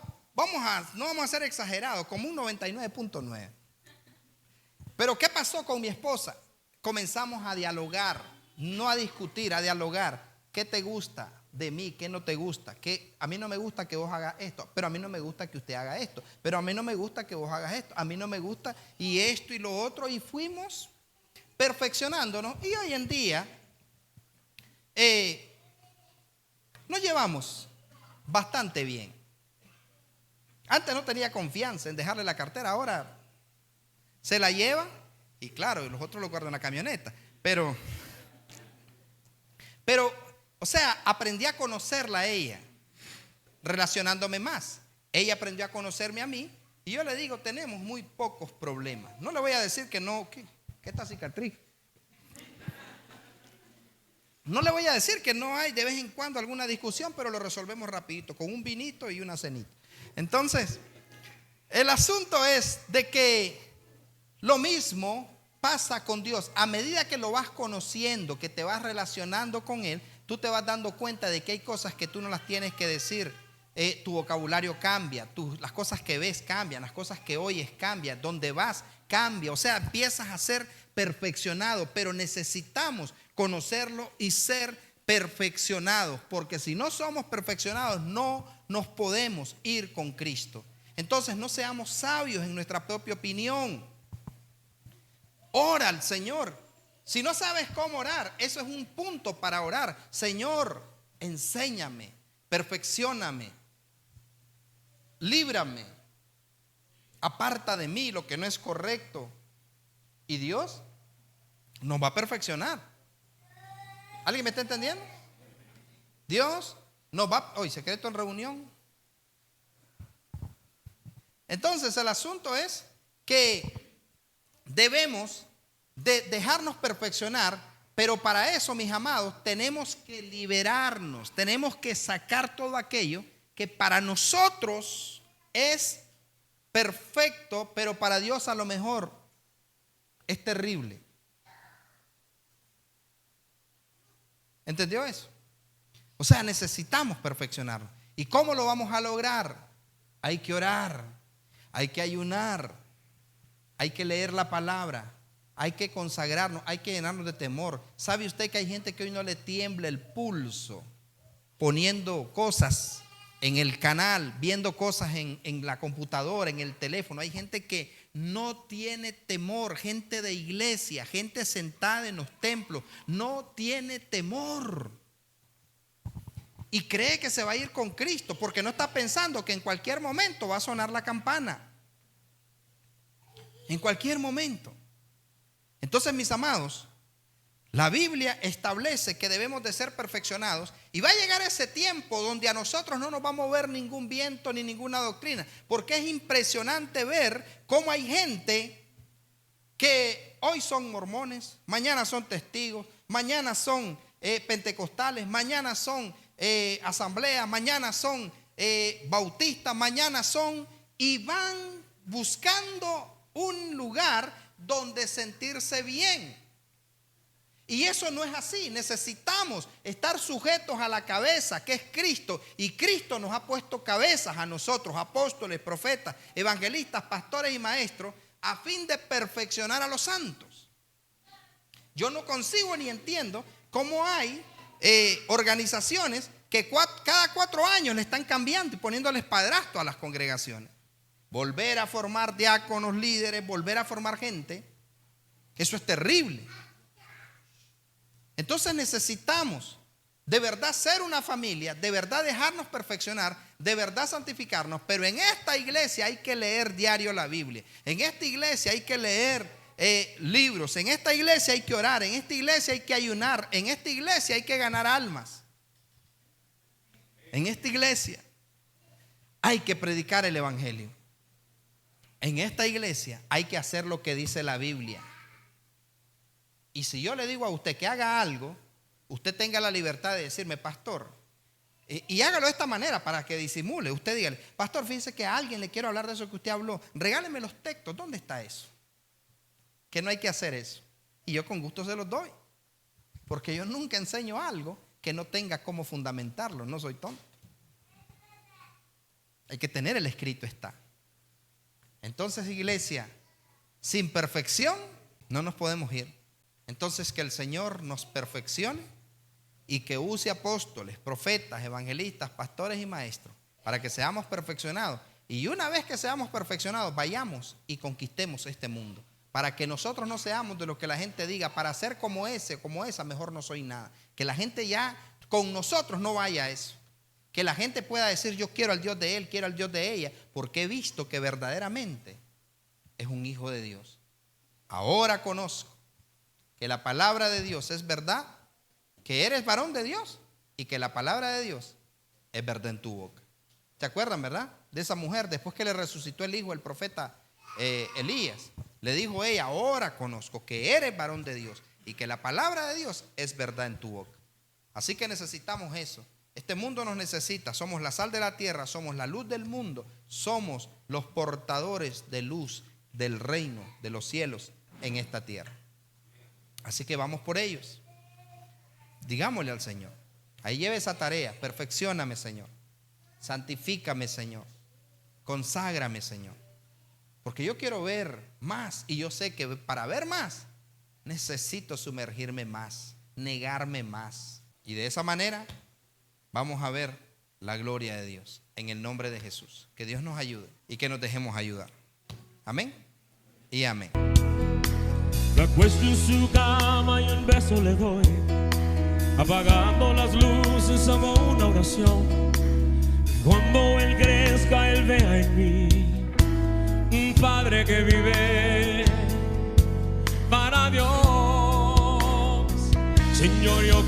no vamos a ser exagerados, como un 99.9. Pero ¿qué pasó con mi esposa? Comenzamos a dialogar, no a discutir, a dialogar. ¿Qué te gusta de mí? ¿Qué no te gusta? Que a mí no me gusta que vos hagas esto, pero a mí no me gusta que usted haga esto, pero a mí no me gusta que vos hagas esto, a mí no me gusta y esto y lo otro, y fuimos perfeccionándonos. Y hoy en día nos llevamos bastante bien. Antes no tenía confianza en dejarle la cartera, ahora se la lleva y claro, los otros lo guardan en la camioneta. Pero, o sea, aprendí a conocerla a ella, relacionándome más. Ella aprendió a conocerme a mí y yo le digo, tenemos muy pocos problemas. No le voy a decir que no, que esta cicatriz. No le voy a decir que no hay de vez en cuando alguna discusión, pero lo resolvemos rapidito, con un vinito y una cenita. Entonces, el asunto es de que lo mismo pasa con Dios. A medida que lo vas conociendo, que te vas relacionando con Él, tú te vas dando cuenta de que hay cosas que tú no las tienes que decir. Tu vocabulario cambia, las cosas que ves cambian, las cosas que oyes cambian, donde vas cambia. O sea, empiezas a ser perfeccionado, pero necesitamos conocerlo y ser perfeccionados, porque si no somos perfeccionados no nos podemos ir con Cristo. Entonces no seamos sabios en nuestra propia opinión. Ora al Señor. Si no sabes cómo orar, eso es un punto para orar. Señor, enséñame, perfeccióname, líbrame, aparta de mí lo que no es correcto. Y Dios nos va a perfeccionar. ¿Alguien me está entendiendo? Dios nos va, hoy secreto en reunión. Entonces el asunto es que debemos de dejarnos perfeccionar, pero para eso, mis amados, tenemos que liberarnos, tenemos que sacar todo aquello que para nosotros es perfecto, pero para Dios a lo mejor Es terrible. ¿Entendió eso? O sea, necesitamos perfeccionarnos. ¿Y cómo lo vamos a lograr? Hay que orar, hay que ayunar, hay que leer la palabra, hay que consagrarnos, hay que llenarnos de temor. ¿Sabe usted que hay gente que hoy no le tiembla el pulso poniendo cosas en el canal, viendo cosas en la computadora, en el teléfono? Hay gente que no tiene temor, gente de iglesia, gente sentada en los templos, no tiene temor. Y cree que se va a ir con Cristo porque no está pensando que en cualquier momento va a sonar la campana. En cualquier momento. Entonces, mis amados, la Biblia establece que debemos de ser perfeccionados y va a llegar ese tiempo donde a nosotros no nos va a mover ningún viento ni ninguna doctrina, porque es impresionante ver cómo hay gente que hoy son mormones, mañana son testigos, mañana son pentecostales, mañana son asambleas, mañana son bautistas, mañana son, y van buscando un lugar donde sentirse bien. Y eso no es así. Necesitamos estar sujetos a la cabeza, que es Cristo. Y Cristo nos ha puesto cabezas a nosotros, apóstoles, profetas, evangelistas, pastores y maestros, a fin de perfeccionar a los santos. Yo no consigo ni entiendo cómo hay organizaciones que cada 4 años le están cambiando y poniéndoles padrastro a las congregaciones. Volver a formar diáconos, líderes, volver a formar gente. Eso es terrible. Entonces necesitamos de verdad ser una familia, de verdad dejarnos perfeccionar, de verdad santificarnos. Pero en esta iglesia hay que leer diario la Biblia. En esta iglesia hay que leer libros. En esta iglesia hay que orar. En esta iglesia hay que ayunar. En esta iglesia hay que ganar almas. En esta iglesia hay que predicar el evangelio. En esta iglesia hay que hacer lo que dice la Biblia. Y si yo le digo a usted que haga algo, usted tenga la libertad de decirme, pastor, y hágalo de esta manera para que disimule. Usted dígale, pastor, fíjese que a alguien le quiero hablar de eso que usted habló. Regáleme los textos. ¿Dónde está eso? Que no hay que hacer eso. Y yo con gusto se los doy. Porque yo nunca enseño algo que no tenga cómo fundamentarlo. No soy tonto. Hay que tener el escrito está. Entonces, iglesia, sin perfección no nos podemos ir. Entonces, que el Señor nos perfeccione y que use apóstoles, profetas, evangelistas, pastores y maestros para que seamos perfeccionados. Y una vez que seamos perfeccionados, vayamos y conquistemos este mundo. Para que nosotros no seamos de lo que la gente diga, para ser como ese, como esa, mejor no soy nada. Que la gente ya con nosotros no vaya a eso. Que la gente pueda decir, yo quiero al Dios de él, quiero al Dios de ella, porque he visto que verdaderamente es un hijo de Dios. Ahora conozco que la palabra de Dios es verdad, que eres varón de Dios y que la palabra de Dios es verdad en tu boca. ¿Se acuerdan, verdad? De esa mujer, después que le resucitó el hijo, el profeta Elías, le dijo ella, ahora conozco que eres varón de Dios y que la palabra de Dios es verdad en tu boca. Así que necesitamos eso. Este mundo nos necesita, somos la sal de la tierra, somos la luz del mundo, somos los portadores de luz del reino de los cielos en esta tierra. Así que vamos por ellos. Digámosle al Señor, ahí lleve esa tarea, perfeccióname, Señor, santifícame, Señor, conságrame, Señor, porque yo quiero ver más y yo sé que para ver más necesito sumergirme más, negarme más, y de esa manera vamos a ver la gloria de Dios en el nombre de Jesús. Que Dios nos ayude y que nos dejemos ayudar. Amén y amén. Me acuesto en su cama y un beso le doy, apagando las luces hago una oración. Cuando él crezca, él vea en mí un padre que vive para Dios. Señor, yo